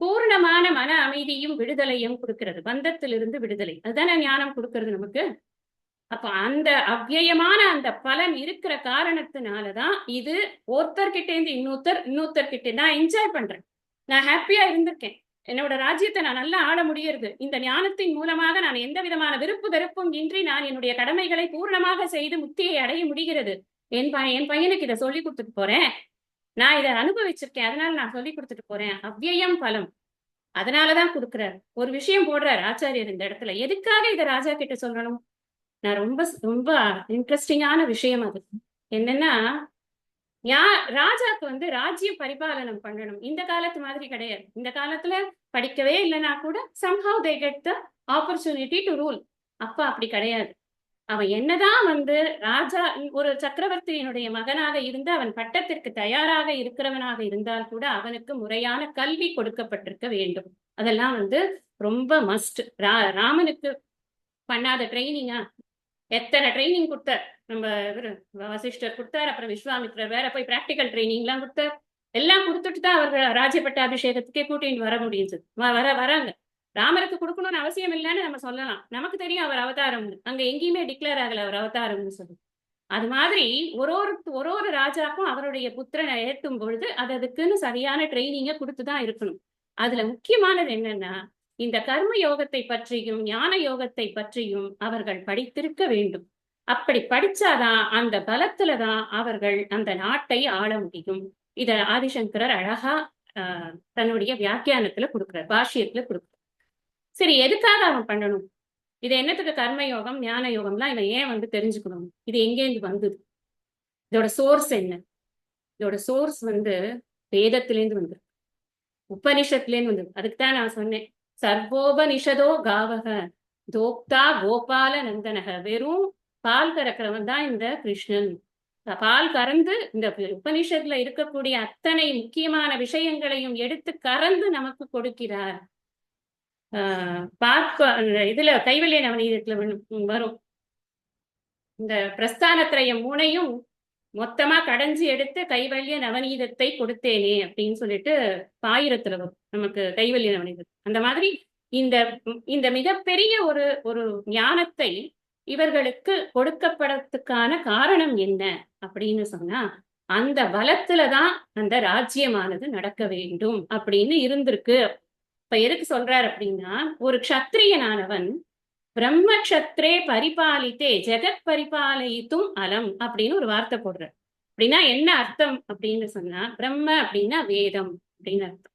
பூர்ணமான மன அமைதியும் விடுதலையும் கொடுக்கிறது, பந்தத்திலிருந்து விடுதலை. அதுதானே ஞானம் கொடுக்கறது நமக்கு. அப்ப அந்த அவ்யயமான அந்த பலன் இருக்கிற காரணத்தினாலதான் இது ஒருத்தர்கிட்ட இருந்து இன்னொருத்தர்கிட்ட நான் என்ஜாய் பண்றேன், நான் ஹாப்பியா இருந்திருக்கேன், என்னோட ராஜ்யத்தை நான் நல்லா ஆள முடியறது. இந்த ஞானத்தின் மூலமாக நான் எந்த விதமான விருப்பு வெறுப்பும் இன்றி நான் என்னுடைய கடமைகளை பூர்ணமாக செய்து முக்தியை அடைய முடிகிறது. என் பையனுக்கு இதை சொல்லி கொடுத்துட்டு போறேன், நான் இதை அனுபவிச்சிருக்கேன், அதனால நான் சொல்லி கொடுத்துட்டு போறேன். அவ்யயம் பலம், அதனாலதான் கொடுக்குறாரு. ஒரு விஷயம் போடுறாரு ஆச்சாரியர் இந்த இடத்துல. எதுக்காக இதை ராஜா கிட்ட சொல்லணும்? நான் ரொம்ப ரொம்ப இன்ட்ரெஸ்டிங்கான விஷயம் அது. என்னன்னா, ராஜாக்கு வந்து ராஜ்யம் பரிபாலனம் பண்ணணும். இந்த காலத்து மாதிரி கிடையாது. இந்த காலத்துல படிக்கவே இல்லைன்னா கூட somehow they get the opportunity to rule. அப்ப அப்படி கிடையாது. அவன் என்னதான் வந்து ராஜா ஒரு சக்கரவர்த்தியினுடைய மகனாக இருந்து அவன் பட்டத்திற்கு தயாராக இருக்கிறவனாக இருந்தால் கூட அவனுக்கு முறையான கல்வி கொடுக்கப்பட்டிருக்க வேண்டும். அதெல்லாம் வந்து ரொம்ப மஸ்ட். ராமனுக்கு பண்ணாத ட்ரைனிங்கா? எத்தனை ட்ரைனிங் கொடுத்தார் நம்ம வசிஷ்டர் கொடுத்தார், அப்புறம் விஸ்வாமித்ரர் வேற போய் பிராக்டிக்கல் ட்ரைனிங் எல்லாம் கொடுத்தார். எல்லாம் கொடுத்துட்டு தான் அவர்கள் ராஜ்யப்பட்ட அபிஷேகத்துக்கே கூட்டின்னு வர முடியுது. வராங்க. ராமருக்கு கொடுக்கணும்னு அவசியம் இல்லைன்னு நம்ம சொல்லலாம். நமக்கு தெரியும் அவர் அவதாரம், அங்க எங்கேயுமே டிக்ளேர் ஆகல அவர் அவதாரம்னு சொல்லி. அது மாதிரி ஒரு ராஜாக்கும் அவருடைய புத்திரனை ஏற்றும் பொழுது அதுக்குன்னு சரியான ட்ரைனிங்கை கொடுத்துதான் இருக்கணும். அதுல முக்கியமானது என்னன்னா, இந்த கர்ம யோகத்தை பற்றியும் ஞான யோகத்தை பற்றியும் அவர்கள் படித்திருக்க வேண்டும். அப்படி படிச்சாதான் அந்த பலத்துலதான் அவர்கள் அந்த நாட்டை ஆள முடியும். இத ஆதிசங்கரர் அழகா தன்னுடைய வியாக்கியானத்துல கொடுக்கிறார், பாஷ்யத்துல கொடுக்கிறார். சரி, எதுக்காக அவன் பண்ணணும்? இது என்னத்துக்கு கர்ம யோகம் ஞான யோகம்லாம் இவன் ஏன் வந்து தெரிஞ்சுக்கணும்? இது எங்கேருந்து வந்தது? இதோட சோர்ஸ் என்ன? இதோட சோர்ஸ் வந்து வேதத்திலேருந்து வந்தது, உபனிஷத்துலேருந்து வந்தது. அதுக்குதான் நான் சொன்னேன், சர்வோபனிஷதோ காவக தோக்தா கோபால நந்தனக. வெறும் பால் கறக்கிறவன் தான் இந்த கிருஷ்ணன். பால் கறந்து இந்த உபனிஷத்துல இருக்கக்கூடிய அத்தனை முக்கியமான விஷயங்களையும் எடுத்து கறந்து நமக்கு கொடுக்கிறார். இதுல கைவல்ய நவநீதத்துல வரும் இந்த பிரஸ்தானத்திரயம் 3 மொத்தமா கடைஞ்சி எடுத்து கைவல்ய நவநீதத்தை கொடுத்தேனே அப்படின்னு சொல்லிட்டு பாயிரத்துல வரும் நமக்கு கைவல்ய நவநீதம். அந்த மாதிரி இந்த இந்த மிகப்பெரிய ஒரு ஒரு ஞானத்தை இவர்களுக்கு கொடுக்கப்படத்துக்கான காரணம் என்ன அப்படின்னு சொன்னா, அந்த பலத்துலதான் அந்த ராஜ்யமானது நடக்க வேண்டும் அப்படின்னு இருந்திருக்கு. இப்ப எதுக்கு சொல்றாரு அப்படின்னா, ஒரு க்ஷத்ரியனானவன் பிரம்மக்ஷத்ரே பரிபாலித்தே ஜெகத் பரிபாலயித்தும் அலம் அப்படின்னு ஒரு வார்த்தை போடுற. அப்படின்னா என்ன அர்த்தம் அப்படின்னு சொன்னா, பிரம்ம அப்படின்னா வேதம் அப்படின்னு அர்த்தம்.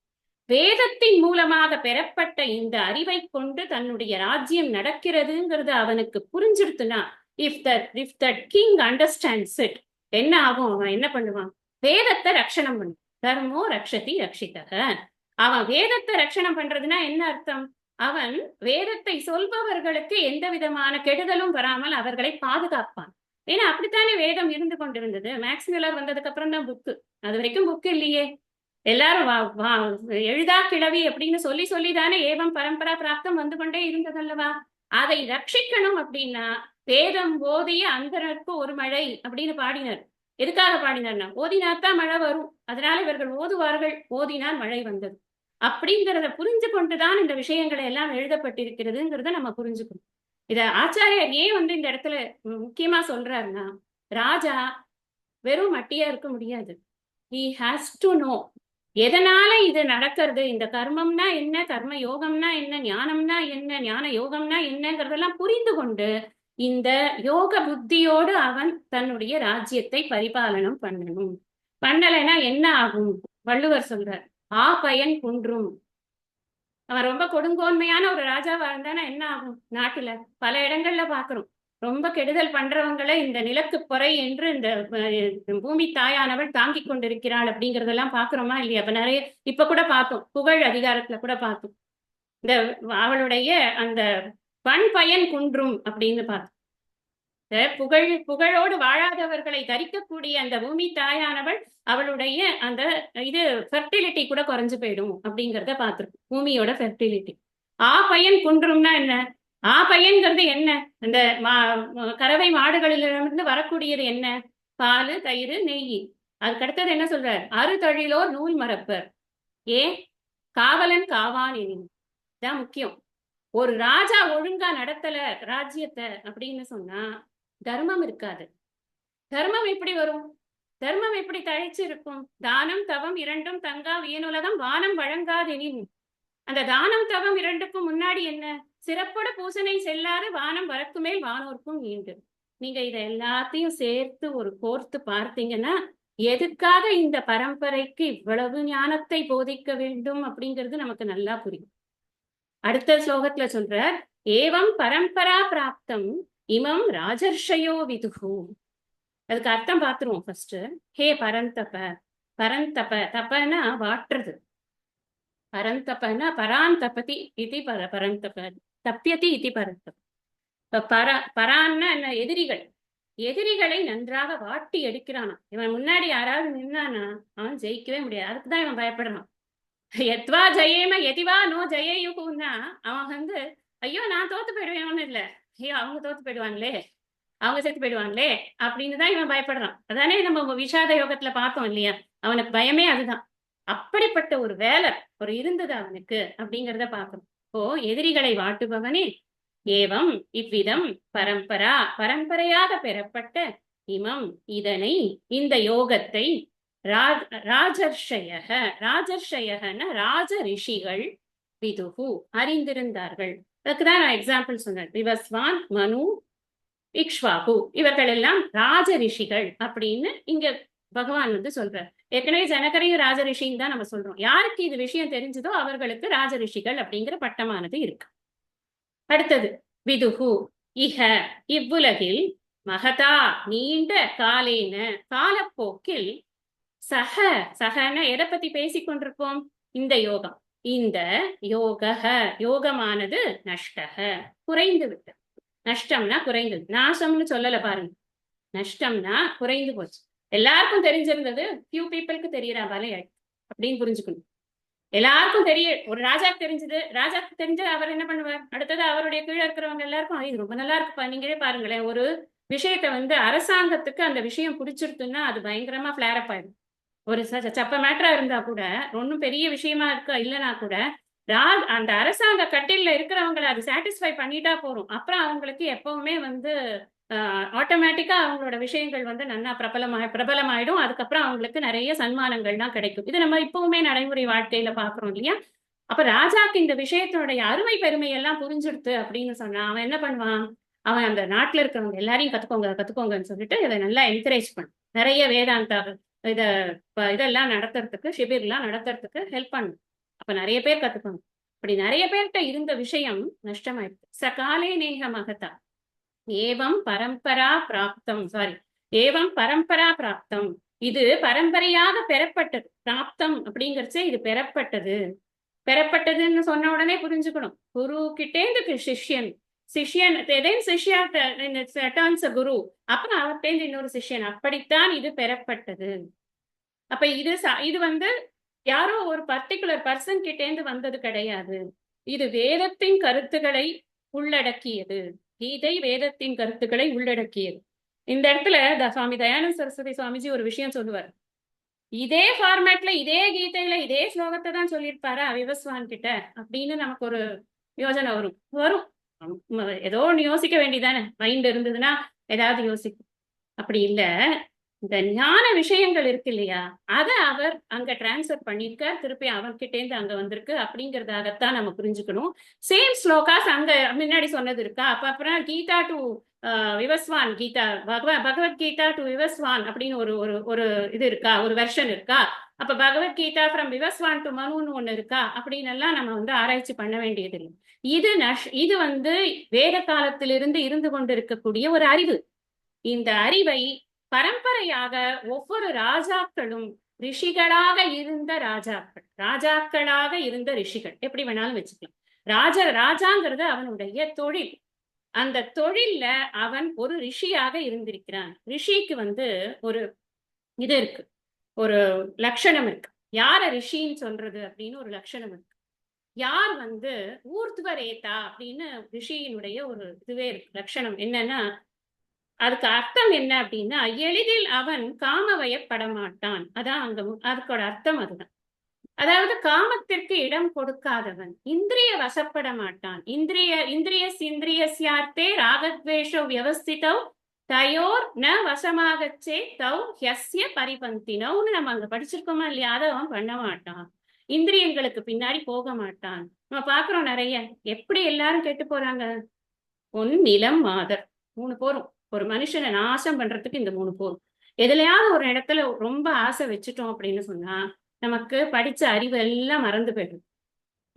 வேதத்தின் மூலமாக பெறப்பட்ட இந்த அறிவை கொண்டு தன்னுடைய ராஜ்யம் நடக்கிறதுங்கிறது அவனுக்கு புரிஞ்சிருத்துனா, if that king understands it, என்ன ஆகும்? அவன் என்ன பண்ணுவான்? வேதத்தை ரட்சணம் பண்ணும். தர்மோ ரக்ஷதி ரக்ஷிதக. அவன் வேதத்தை ரட்சணம் பண்றதுன்னா என்ன அர்த்தம்? அவன் வேதத்தை சொல்பவர்களுக்கு எந்த விதமான கெடுதலும் வராமல் அவர்களை பாதுகாப்பான். ஏன்னா அப்படித்தானே வேதம் இருந்து கொண்டிருந்தது. மேக்ஸ் மில்லர் வந்ததுக்கு அப்புறம் தான் புக்கு. அது வரைக்கும் புக்கு இல்லையே. எல்லாரும் எழுதா கிழவி அப்படின்னு சொல்லி சொல்லிதானே ஏவம் பரம்பரா பிராப்தம் வந்து கொண்டே இருந்ததல்லவா? அதை ரட்சிக்கணும் அப்படின்னா வேதம் ஓதிய அந்தனருக்கு ஒரு மழை அப்படின்னு பாடினார். எதுக்காக பாடினார்னா, ஓதினாத்தான் மழை வரும், அதனால இவர்கள் ஓதுவார்கள், ஓதினால் மழை வந்தது அப்படிங்கிறத புரிஞ்சு கொண்டுதான் இந்த விஷயங்களை எல்லாம் எழுதப்பட்டிருக்கிறதுங்கிறத நம்ம புரிஞ்சுக்கணும். இத ஆச்சாரியார் ஏன் வந்து இந்த இடத்துல முக்கியமா சொல்றாருன்னா, ராஜா வெறும் மட்டியா இருக்க முடியாது. he has to know எதனால இது நடக்கிறது, இந்த கர்மம்னா என்ன, கர்ம யோகம்னா என்ன, ஞானம்னா என்ன, ஞான யோகம்னா என்னங்கிறதெல்லாம் புரிந்து கொண்டு இந்த யோக புத்தியோடு அவன் தன்னுடைய ராஜ்யத்தை பரிபாலனம் பண்ணணும். பண்ணலைன்னா என்ன ஆகும்? வள்ளுவர் சொல்றார், ஆ பயன் குன்றும். அவன் ரொம்ப கொடுங்கோன்மையான ஒரு ராஜாவா இருந்தானா என்ன ஆகும்? நாட்டுல பல இடங்கள்ல பாக்குறோம், ரொம்ப கெடுதல் பண்றவங்களை இந்த நிலக்கு பொறை என்று இந்த பூமி தாயானவள் தாங்கி கொண்டிருக்கிறாள் அப்படிங்கறதெல்லாம் பாக்குறோமா இல்லையா? அப்ப நிறைய இப்ப கூட பார்த்தோம், புகழ் அதிகாரத்துல கூட பார்த்தோம், இந்த அவளுடைய அந்த பண் பயன் குன்றும் அப்படின்னு பார்த்தோம். புகழோடு வாழாதவர்களை தரிக்கக்கூடிய அந்த பூமி தாயானவள் அவளுடைய அந்த இது ஃபெர்டிலிட்டி கூட குறைஞ்சு போயிடும் அப்படிங்கிறத பார்த்திருக்கோம். பூமியோட ஃபெர்டிலிட்டி. ஆ பயன் குன்றும்னா என்ன? ஆ பயன்கிறது என்ன? அந்த கறவை மாடுகளிலிருந்து வரக்கூடியது என்ன? பால், தயிர், நெய். அதுக்கடுத்தது என்ன சொல்றார்? அறுதழிலோர் நூல் மரப்பர், ஏன் காவலன் காவான் எனின். இதான் முக்கியம். ஒரு ராஜா ஒழுங்கா நடத்தல ராஜ்யத்தை அப்படின்னு சொன்னா தர்மம் இருக்காது. தர்மம் எப்படி வரும்? தர்மம் எப்படி தழைச்சு இருக்கும்? தானம் தவம் இரண்டும் தங்கா வியனுலகம் வானம் வழங்காதெனின். அந்த தானம் தவம் இரண்டுக்கும் முன்னாடி என்ன? சிறப்போட பூசனை செல்லாது வானம் வரக்கு மேல் வானோர்க்கும் ஈண்டு. நீங்க இதை எல்லாத்தையும் சேர்த்து ஒரு கோர்த்து பார்த்தீங்கன்னா, எதுக்காக இந்த பரம்பரைக்கு இவ்வளவு ஞானத்தை போதிக்க வேண்டும் அப்படிங்கிறது நமக்கு நல்லா புரியும். அடுத்த ஸ்லோகத்துல சொல்றார், ஏவம் பரம்பரா பிராப்தம் இமம் ராஜர்ஷயோ விதுகு. அதுக்கு அர்த்தம் பார்த்துருவோம் ஃபர்ஸ்ட். ஹே பரந்தப. பரந்தப, தபனா வாட்டுறது. பரந்தபனா பராந்தபதி இது பரந்தப, தப்பியதி இது பரந்தப. பரான்னா என்ன? எதிரிகள். எதிரிகளை நன்றாக வாட்டி எடுக்கிறானா. இவன் முன்னாடி யாராவது நின்னானா அவன் ஜெயிக்கவே முடியாது. அதுக்குதான் இவன் பயப்படுறான். எத்வா ஜெயேம எதிவா நோ ஜெயயுகுன்னா அவன் வந்து ஐயோ நான் தோத்து போயிடுவேன், ஒன்றும் இல்லை, ஐயோ அவங்க தோத்து போயிடுவாங்களே, அவங்க செத்து போயிடுவாங்களே அப்படின்னு தான் இவன் பயப்படுறான். அதானே நம்ம விஷாத யோகத்துல பார்த்தோம் இல்லையா? அவனுக்கு பயமே அதுதான். அப்படிப்பட்ட ஒரு வேலை ஒரு இருந்தது அவனுக்கு அப்படிங்கிறத பார்க்கணும். இப்போ எதிரிகளை வாட்டுபவனே, ஏவம் இவ்விதம் பரம்பரா பரம்பரையாக பெறப்பட்ட இமம் இதனை இந்த யோகத்தை ராஜர்ஷயக, ராஜர்ஷயகன ராஜ ரிஷிகள் விதுகு அறிந்திருந்தார்கள். அதுக்குதான் நான் எக்ஸாம்பிள் சொன்னேன். விவஸ்வான், மனு, இக்ஷ்வாகு இவர்கள் எல்லாம் ராஜ ரிஷிகள் அப்படின்னு இங்க பகவான் வந்து சொல்றார். ஏற்கனவே ஜனகரையும் ராஜ ரிஷின்னு தான் நம்ம சொல்றோம். யாருக்கு இது விஷயம் தெரிஞ்சதோ அவர்களுக்கு ராஜ ரிஷிகள் அப்படிங்கிற பட்டமானது இருக்கு. அடுத்தது விதுகு இஹ இவ்வுலகில் மகதா நீண்ட காலேன காலப்போக்கில் சக சகன எதை பத்தி பேசிக் கொண்டிருப்போம்? இந்த யோகம். இந்த யோகமானது நஷ்டக குறைந்து விட்டது. நஷ்டம்னா குறைந்தது, நாசம்னு சொல்லல பாருங்க. நஷ்டம்னா குறைந்து போச்சு. எல்லாருக்கும் தெரிஞ்சிருந்தது, ஃபியூ பீப்புளுக்கு தெரியற வலை அப்படின்னு புரிஞ்சுக்கணும். எல்லாருக்கும் ஒரு ராஜாக்கு தெரிஞ்சது, ராஜாக்கு தெரிஞ்சது அவர் என்ன பண்ணுவார்? அடுத்தது அவருடைய கீழே இருக்கிறவங்க எல்லாருக்கும் இது ரொம்ப நல்லா இருக்குப்பா, நீங்களே பாருங்களேன், ஒரு விஷயத்த வந்து அரசாங்கத்துக்கு அந்த விஷயம் பிடிச்சிருக்குன்னா அது பயங்கரமா ஃபிளேர் அப் ஆயிடும். ஒரு சப்ப மேட்டரா இருந்தா கூட, ஒன்றும் பெரிய விஷயமா இருக்கா இல்லைன்னா கூட அந்த அரசாங்க கட்டில்ல இருக்கிறவங்களை அது சாட்டிஸ்ஃபை பண்ணிட்டா போறோம். அப்புறம் அவங்களுக்கு எப்பவுமே வந்து ஆட்டோமேட்டிக்கா அவங்களோட விஷயங்கள் வந்து நல்லா பிரபலமாயிடும். அதுக்கப்புறம் அவங்களுக்கு நிறைய சன்மானங்கள்லாம் கிடைக்கும். இது நம்ம இப்பவுமே நடைமுறை வாழ்க்கையில பாக்குறோம் இல்லையா? அப்ப ராஜாக்கு இந்த விஷயத்தினுடைய அருமை பெருமை எல்லாம் புரிஞ்சிடுத்து அப்படின்னு சொன்னா அவன் என்ன பண்ணுவான்? அவன் அந்த நாட்டுல இருக்கிறவங்க எல்லாரையும் கத்துக்கோங்க கத்துக்கோங்கன்னு சொல்லிட்டு இதை நல்லா என்கரேஜ் பண்ணு. நிறைய வேதாந்தா இத இதெல்லாம் நடத்துறதுக்கு ஷிபிர்லாம் நடத்துறதுக்கு ஹெல்ப் பண்ணும். அப்ப நிறைய பேர் கத்துக்கணும். அப்படி நிறைய பேர்கிட்ட இருந்த விஷயம் நஷ்டமாயிடுது. சகாலே நேக மகதா ஏவம் பரம்பரா பிராப்தம் ஏவம் பரம்பரா பிராப்தம். இது பரம்பரையாக பெறப்பட்டது. பிராப்தம் அப்படிங்கறச்சே இது பெறப்பட்டதுன்னு சொன்ன உடனே புரிஞ்சுக்கணும். குரு கிட்டேந்து சிஷ்யன், சிஷ்யன் சிஷ்யா டர்ன்ஸ் குரு, அப்புறம் அவர்கிட்டேந்து இன்னொரு சிஷ்யன், அப்படித்தான் இது பெறப்பட்டது. அப்ப இது வந்து யாரோ ஒரு பர்டிகுலர் பர்சன் கிட்டேந்து வந்தது கிடையாது. இது வேதத்தின் கருத்துக்களை உள்ளடக்கியது. கீதை வேதத்தின் கருத்துக்களை உள்ளடக்கியது. இந்த இடத்துல சுவாமி தயானந்த சரஸ்வதி சுவாமிஜி ஒரு விஷயம் சொல்லுவார். இதே ஃபார்மேட்ல இதே கீதையில இதே ஸ்லோகத்தை தான் சொல்லியிருப்பாரா விவஸ்வான் கிட்ட அப்படின்னு நமக்கு ஒரு யோசனை வரும். ஏதோ ஒன்று யோசிக்க வேண்டியதானே, மைண்ட் இருந்ததுன்னா ஏதாவது யோசிக்கும். அப்படி இல்ல, இந்த ஞான விஷயங்கள் இருக்கு இல்லையா, அதை அவர் அங்க டிரான்ஸ்ஃபர் பண்ணிருக்கார், திருப்பி அவர்கிட்டேருந்து அங்க வந்திருக்கு அப்படிங்கறதாகத்தான் நம்ம புரிஞ்சுக்கணும். சேம் ஸ்லோகாஸ் அங்க முன்னாடி சொன்னது இருக்கா? அப்புறம் கீதா டு விவஸ்வான், கீதா பகவத்கீதா டு விவஸ்வான் அப்படின்னு ஒரு ஒரு ஒரு இது இருக்கா, ஒரு வெர்ஷன் இருக்கா? அப்ப பகவத்கீதா ஃப்ரம் விவஸ்வான் டு மனுன்னு ஒண்ணு இருக்கா அப்படின்னு எல்லாம் நம்ம வந்து ஆராய்ச்சி பண்ண வேண்டியது இல்லை. இது வந்து வேத காலத்திலிருந்து இருந்து கொண்டிருக்கக்கூடிய ஒரு அறிவு. இந்த அறிவை பரம்பரையாக ஒவ்வொரு ராஜாக்களும் ரிஷிகளாக இருந்த ராஜாக்களாக இருந்த ரிஷிகள், எப்படி வேணாலும் வச்சுக்கலாம். ராஜாங்கிறது அவனுடைய தொழில். அந்த தொழில்ல அவன் ஒரு ரிஷியாக இருந்திருக்கிறான். ரிஷிக்கு வந்து ஒரு இது இருக்கு, ஒரு லட்சணம் இருக்கு. யார ரிஷின்னு சொல்றது அப்படின்னு ஒரு லட்சணம் இருக்கு. யார் வந்து ஊர்த்வரேதா அப்படின்னு ரிஷியினுடைய ஒரு இதுவே இருக்கு. லட்சணம் என்னன்னா, அதுக்கு அர்த்தம் என்ன அப்படின்னா, எளிதில் அவன் காமவயப்பட மாட்டான். அதான் அங்க அதுக்கோட அர்த்தம் அதுதான். அதாவது காமத்திற்கு இடம் கொடுக்காதவன், இந்திரிய வசப்பட மாட்டான். இந்திரியஸ்யார்த்தே ராகத்வேஷோ வியவஸ்திதௌ தயோர் ந வசமாகச்சே தௌ ஹ்யஸ்ய பரிபந்தினௌன்னு நம்ம அங்க படிச்சிருக்கோமா இல்லையா? அதை அவன் பண்ண மாட்டான். இந்திரியங்களுக்கு பின்னாடி போக மாட்டான். நம்ம பாக்குறோம் நிறைய, எப்படி எல்லாரும் கெட்டு போறாங்க. நிலம் மாதர் 3 போரும். ஒரு மனுஷனை நாசம் பண்றதுக்கு இந்த 3 போரும். எதுலையாவது ஒரு இடத்துல ரொம்ப ஆசை வச்சுட்டோம் அப்படின்னு சொன்னா நமக்கு படிச்ச அறிவு எல்லாம் மறந்து போயிடும்.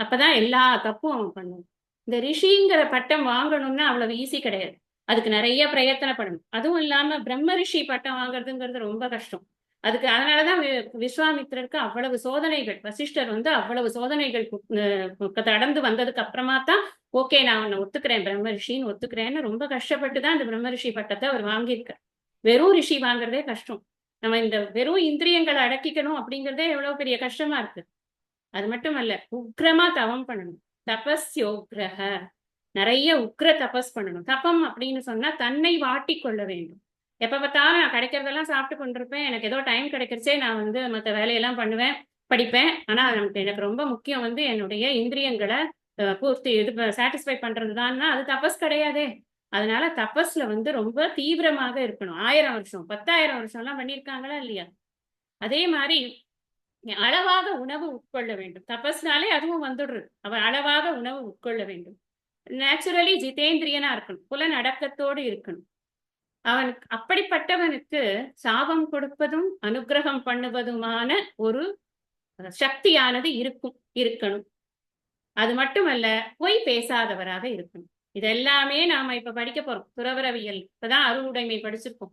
அப்பதான் எல்லா தப்பும் அவன் பண்ணுவான். இந்த ரிஷிங்கிற பட்டம் வாங்கணும்னா அவ்வளவு ஈஸி கிடையாது. அதுக்கு நிறைய பிரயத்தனப்படணும். அதுவும் இல்லாம பிரம்ம ரிஷி பட்டம் வாங்குறதுங்கிறது ரொம்ப கஷ்டம். அதனாலதான் விஸ்வாமித்திரருக்கு அவ்வளவு சோதனைகள், வசிஷ்டர் வந்து அவ்வளவு சோதனைகள் கடந்து வந்ததுக்கு அப்புறமா தான் ஓகே நான் உன்னை ஒத்துக்கிறேன், பிரம்ம ரிஷின்னு ஒத்துக்கிறேன்னு ரொம்ப கஷ்டப்பட்டுதான் இந்த பிரம்ம ரிஷி பட்டத்தை அவர் வாங்கியிருக்கார். வெறும் ரிஷி வாங்குறதே கஷ்டம். நம்ம இந்த வெறும் இந்திரியங்களை அடக்கிக்கணும் அப்படிங்கிறதே எவ்வளவு பெரிய கஷ்டமா இருக்கு. அது மட்டும் அல்ல, உக்ரமா தவம் பண்ணணும். தபஸ்யோக்ரஹ, நிறைய உக்ர தபஸ் பண்ணணும். தபம் அப்படின்னு சொன்னா தன்னை வாட்டி கொள்ள வேண்டும். எப்ப பார்த்தாலும் நான் கிடைக்கிறதெல்லாம் சாப்பிட்டு கொண்டிருப்பேன், எனக்கு ஏதோ டைம் கிடைக்கிறச்சே நான் வந்து மற்ற வேலையெல்லாம் பண்ணுவேன், படிப்பேன். ஆனா எனக்கு ரொம்ப முக்கியம் வந்து என்னுடைய இந்திரியங்களை பூர்த்தி சாட்டிஸ்ஃபை பண்றதுதான்னா அது தபஸ் கிடையாதே. அதனால தபஸ்ல வந்து ரொம்ப தீவிரமாக இருக்கணும். 1000 வருஷம் 10,000 வருஷம் எல்லாம் பண்ணியிருக்காங்களா இல்லையா? அதே மாதிரி அளவாக உணவு உட்கொள்ள வேண்டும். தபஸ்னாலே அதுவும் வந்துடுறது. அவன் அளவாக உணவு உட்கொள்ள வேண்டும். நேச்சுரலி ஜிதேந்திரியனா இருக்கணும், புலன் அடக்கத்தோடு இருக்கணும். அவனுக்கு அப்படிப்பட்டவனுக்கு சாபம் கொடுப்பதும் அனுகிரகம் பண்ணுவதுமான ஒரு சக்தியானது இருக்கணும். அது மட்டுமல்ல, பொய் பேசாதவராக இருக்கணும். இதெல்லாமே நாம இப்ப படிக்க போறோம். துறவரவியல் இப்பதான் அருளுடைமை படிச்சிருக்கோம்.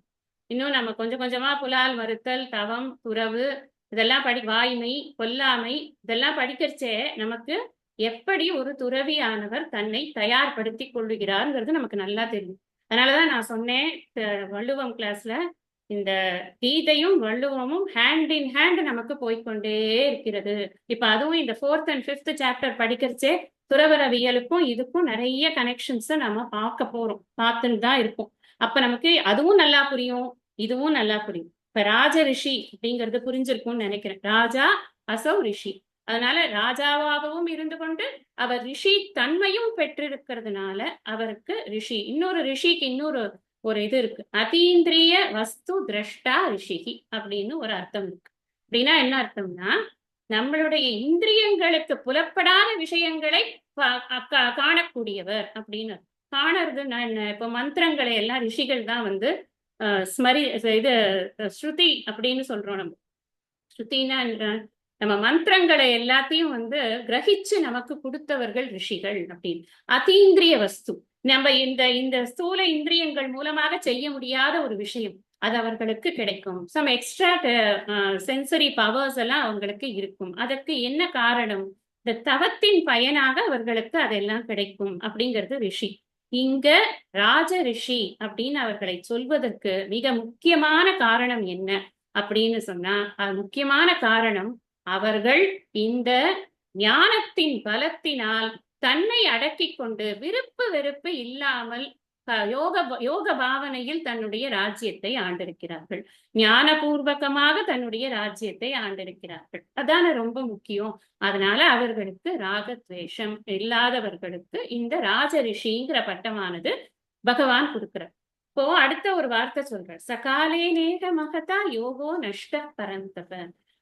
இன்னும் நம்ம கொஞ்சம் கொஞ்சமா புலால் மறுத்தல், தவம், துறவு இதெல்லாம் வாய்மை, கொல்லாமை இதெல்லாம் படிக்கிறச்சே நமக்கு எப்படி ஒரு துறவியானவர் தன்னை தயார்படுத்தி கொள்ளுகிறார்ங்கிறது நமக்கு நல்லா தெரியும். அதனாலதான் நான் சொன்னேன் வள்ளுவம் கிளாஸ்ல, இந்த கீதையும் வள்ளுவமும் ஹேண்ட் இன் ஹேண்ட் நமக்கு போய்கொண்டே இருக்கிறது. இப்ப அதுவும் இந்த 4th and 5th சாப்டர் படிக்கிறச்சே துறவரவியலுக்கும் இதுக்கும் நிறைய கனெக்ஷன்ஸை நம்ம பார்த்துன்னு தான் இருக்கோம். அப்ப நமக்கு அதுவும் நல்லா புரியும், இதுவும் நல்லா புரியும். இப்ப ராஜ ரிஷி அப்படிங்கிறது புரிஞ்சிருக்கும்னு நினைக்கிறேன். ராஜா அசௌ ரிஷி. அதனால ராஜாவாகவும் இருந்து கொண்டு அவர் ரிஷி தன்மையும் பெற்றிருக்கிறதுனால அவருக்கு ரிஷி. இன்னொரு ரிஷிக்கு இன்னொரு ஒரு இது இருக்கு. அதீந்திரிய வஸ்து திரஷ்டா ரிஷிகி அப்படின்னு ஒரு அர்த்தம் இருக்கு. அப்படின்னா என்ன அர்த்தம்னா, நம்மளுடைய இந்திரியங்களுக்கு புலப்படாத விஷயங்களை காணக்கூடியவர் அப்படின்னு. காணறது நான் இப்ப மந்திரங்களை எல்லாம் ரிஷிகள் தான் வந்து ஸ்மரி இது ஸ்ருதி அப்படின்னு சொல்றோம். நம்ம ஸ்ருதினா நம்ம மந்திரங்களை எல்லாத்தையும் வந்து கிரகிச்சு நமக்கு கொடுத்தவர்கள் ரிஷிகள் அப்படின்னு. அதீந்திரிய வஸ்து, நம்ம இந்த இந்த ஸ்தூல இந்திரியங்கள் மூலமாக செய்ய முடியாத ஒரு விஷயம் அது அவர்களுக்கு கிடைக்கும். சம் எக்ஸ்ட்ரா சென்சரி பவர்ஸ் எல்லாம் அவங்களுக்கு இருக்கும். அதற்கு என்ன காரணம்? இந்த தவத்தின் பயனாக அவர்களுக்கு அதெல்லாம் கிடைக்கும் அப்படிங்கிறது ரிஷி. இங்க ராஜ ரிஷி அப்படின்னு அவர்களை சொல்வதற்கு மிக முக்கியமான காரணம் என்ன அப்படின்னு சொன்னா, அது முக்கியமான காரணம் அவர்கள் இந்த ஞானத்தின் பலத்தினால் தன்னை அடக்கிக் கொண்டு விருப்பு வெறுப்பு இல்லாமல் யோக பாவனையில் தன்னுடைய ராஜ்யத்தை ஆண்டிருக்கிறார்கள். ஞானபூர்வகமாக தன்னுடைய ராஜ்யத்தை ஆண்டிருக்கிறார்கள். அதான ரொம்ப முக்கியம். அதனால அவர்களுக்கு ராகத்வேஷம் இல்லாதவர்களுக்கு இந்த ராஜ ரிஷிங்கிற பட்டமானது பகவான் கொடுக்கிறார். இப்போ அடுத்த ஒரு வார்த்தை சொல்றார், சகாலே நேக மகதா யோகோ நஷ்ட பரந்தப.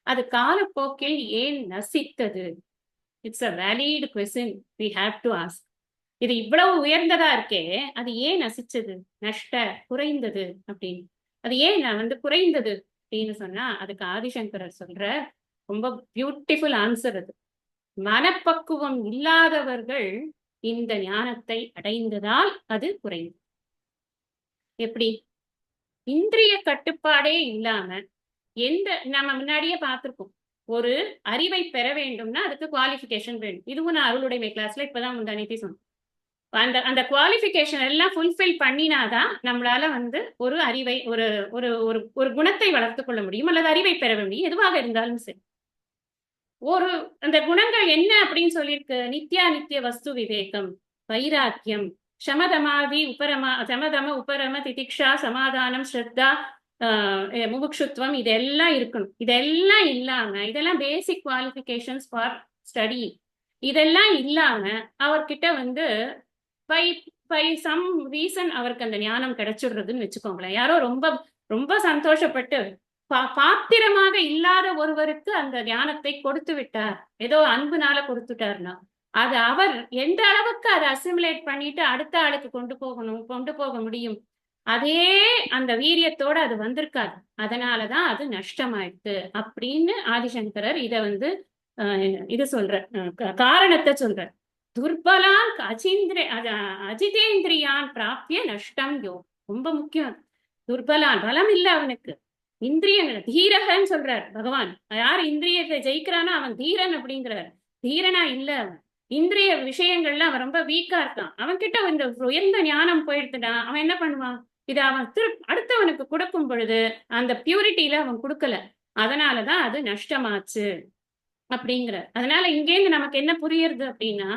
அது காலப்போக்கில் ஏன் நசித்தது? It's a valid question we have to ask. இது இவ்வளவு உயர்ந்ததா இருக்கே, அது ஏன் நசிச்சது, நஷ்ட குறைந்தது அப்படின்னு. அது ஏன் வந்து குறைந்தது அப்படின்னு சொன்னா, அதுக்கு ஆதிசங்கரர் சொல்ற ரொம்ப பியூட்டிஃபுல் ஆன்சர் அது. மனப்பக்குவம் இல்லாதவர்கள் இந்த ஞானத்தை அடைந்ததால் அது குறைந்தது. எப்படி? இந்திரிய கட்டுப்பாடே இல்லாம நம்ம முன்னாடியே பார்த்திருக்கோம். ஒரு அறிவை பெற வேண்டும்னா அதுக்கு குவாலிஃபிகேஷன் வேணும். இதுவும் நான் அருளுடைமை கிளாஸ்ல இப்பதான் முந்தானேத்தி சொன்னேன். அந்த அந்த குவாலிஃபிகேஷன் எல்லாம் ஃபுல்ஃபில் பண்ணினாதான் நம்மளால வந்து ஒரு அறிவை ஒரு ஒரு ஒரு ஒரு குணத்தை வளர்த்துக் கொள்ள முடியும், அல்லது அறிவை பெற முடியும், எதுவாக இருந்தாலும் சரி. ஒரு அந்த குணங்கள் என்ன அப்படின்னு சொல்லியிருக்கு? நித்யா நித்திய வஸ்து விவேகம், வைராக்கியம், சமதமாதி உபரமா, சமதம உபரம திதிக்ஷா சமாதானம் ஸ்ரத்தா முமுக்ஷுத்வம், இதெல்லாம் இருக்கணும். இதெல்லாம் இல்லாம, இதெல்லாம் பேசிக் குவாலிஃபிகேஷன்ஸ் ஃபார் ஸ்டடி. இதெல்லாம் இல்லாம அவர்கிட்ட வந்து பை சம் ரீசன் அவருக்கு அந்த ஞானம் கிடைச்சிடுறதுன்னு வச்சுக்கோங்களேன். யாரோ ரொம்ப ரொம்ப சந்தோஷப்பட்டு பாத்திரமாக இல்லாத ஒருவருக்கு அந்த ஞானத்தை கொடுத்து விட்டார், ஏதோ அன்புனால கொடுத்துட்டாருன்னா, அது அவர் எந்த அளவுக்கு அதை அசிமுலேட் பண்ணிட்டு அடுத்த ஆளுக்கு கொண்டு போக முடியும்? அதே அந்த வீரியத்தோட அது வந்திருக்காது. அதனாலதான் அது நஷ்டமாயிடுது அப்படின்னு ஆதிசங்கரர் இத வந்து இது சொல்ற காரணத்தை சொல்ற. துர்பலான் அஜிதேந்திரியான் பிராப்திய நஷ்டம் யோகம். ரொம்ப முக்கியம். துர்பலான், பலம் இல்ல அவனுக்கு, இந்திரியங்கள் தீரகன்னு சொல்றார் பகவான். யார் இந்திரியத்தை ஜெயிக்கிறானோ அவன் தீரன் அப்படிங்கிறார். தீரனா இல்ல அவன். இந்திரிய விஷயங்கள்ல அவன் ரொம்ப வீக்கா இருக்கான். அவன் கிட்ட இந்த உயர்ந்த ஞானம் போயிடுத்துட்டா அவன் என்ன பண்ணுவான்? இதை அவன் அடுத்தவனுக்கு கொடுக்கும் பொழுது அந்த பியூரிட்டியில அவன் கொடுக்கல. அதனாலதான் அது நஷ்டமாச்சு அப்படிங்கிற. அதனால இங்கேருந்து நமக்கு என்ன புரியுறது அப்படின்னா,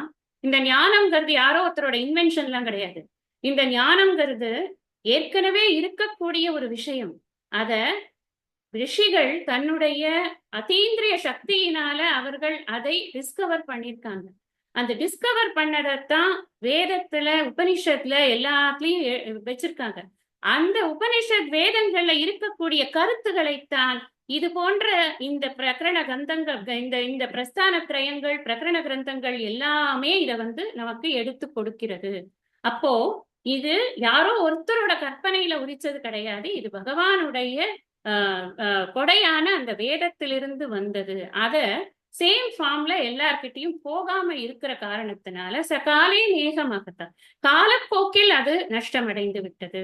இந்த ஞானம்ங்கிறது யாரோ ஒருத்தரோட இன்வென்ஷன் எல்லாம் கிடையாது. இந்த ஞானம்ங்கிறது ஏற்கனவே இருக்கக்கூடிய ஒரு விஷயம். அத ரிஷிகள் தன்னுடைய அதீந்திரிய சக்தியினால அவர்கள் அதை டிஸ்கவர் பண்ணியிருக்காங்க. அந்த டிஸ்கவர் பண்ணதான் வேதத்துல உபனிஷத்துல எல்லாத்துலயும் வச்சிருக்காங்க. அந்த உபனிஷத் வேதங்கள்ல இருக்கக்கூடிய கருத்துக்களைத்தான் இது போன்ற இந்த பிரகரண கிரந்தங்கள், இந்த பிரஸ்தான திரயங்கள், பிரகரண கிரந்தங்கள் எல்லாமே இத வந்து நமக்கு எடுத்து கொடுக்கிறது. அப்போ இது யாரோ ஒருத்தரோட கற்பனையில உரிச்சது கிடையாது. இது பகவானுடைய கொடையான அந்த வேதத்திலிருந்து வந்தது. அத சேம் ஃபார்ம்ல எல்லார்கிட்டையும் போகாம இருக்கிற காரணத்தினால சகாலே நேகமாகத்தான் காலப்போக்கில் அது நஷ்டமடைந்து விட்டது.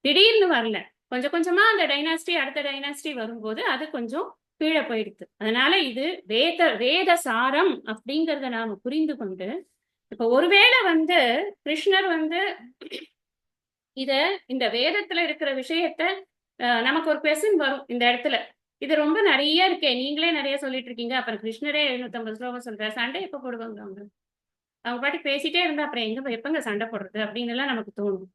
திடீர்னு வரல, கொஞ்சம் கொஞ்சமா அந்த டைனாஸ்டி அடுத்த டைனாஸ்டி வரும்போது அது கொஞ்சம் கீழே போயிடுது. அதனால இது வேத சாரம் அப்படிங்கிறத நாம புரிந்து கொண்டு, இப்ப ஒருவேளை வந்து கிருஷ்ணர் வந்து இந்த வேதத்துல இருக்கிற விஷயத்த நமக்கு ஒரு கொஸ்டின் வரும் இந்த இடத்துல. இது ரொம்ப நிறைய இருக்கே, நீங்களே நிறைய சொல்லிட்டு இருக்கீங்க, அப்புறம் கிருஷ்ணரே 750 ஸ்லோகம் சொல்ற, சண்டை எப்ப போடுவாங்க அவங்க பாட்டி பேசிட்டே இருந்தா அப்புறம் எப்பங்க சண்டை போடுறது அப்படின்னு எல்லாம் நமக்கு தோணும்.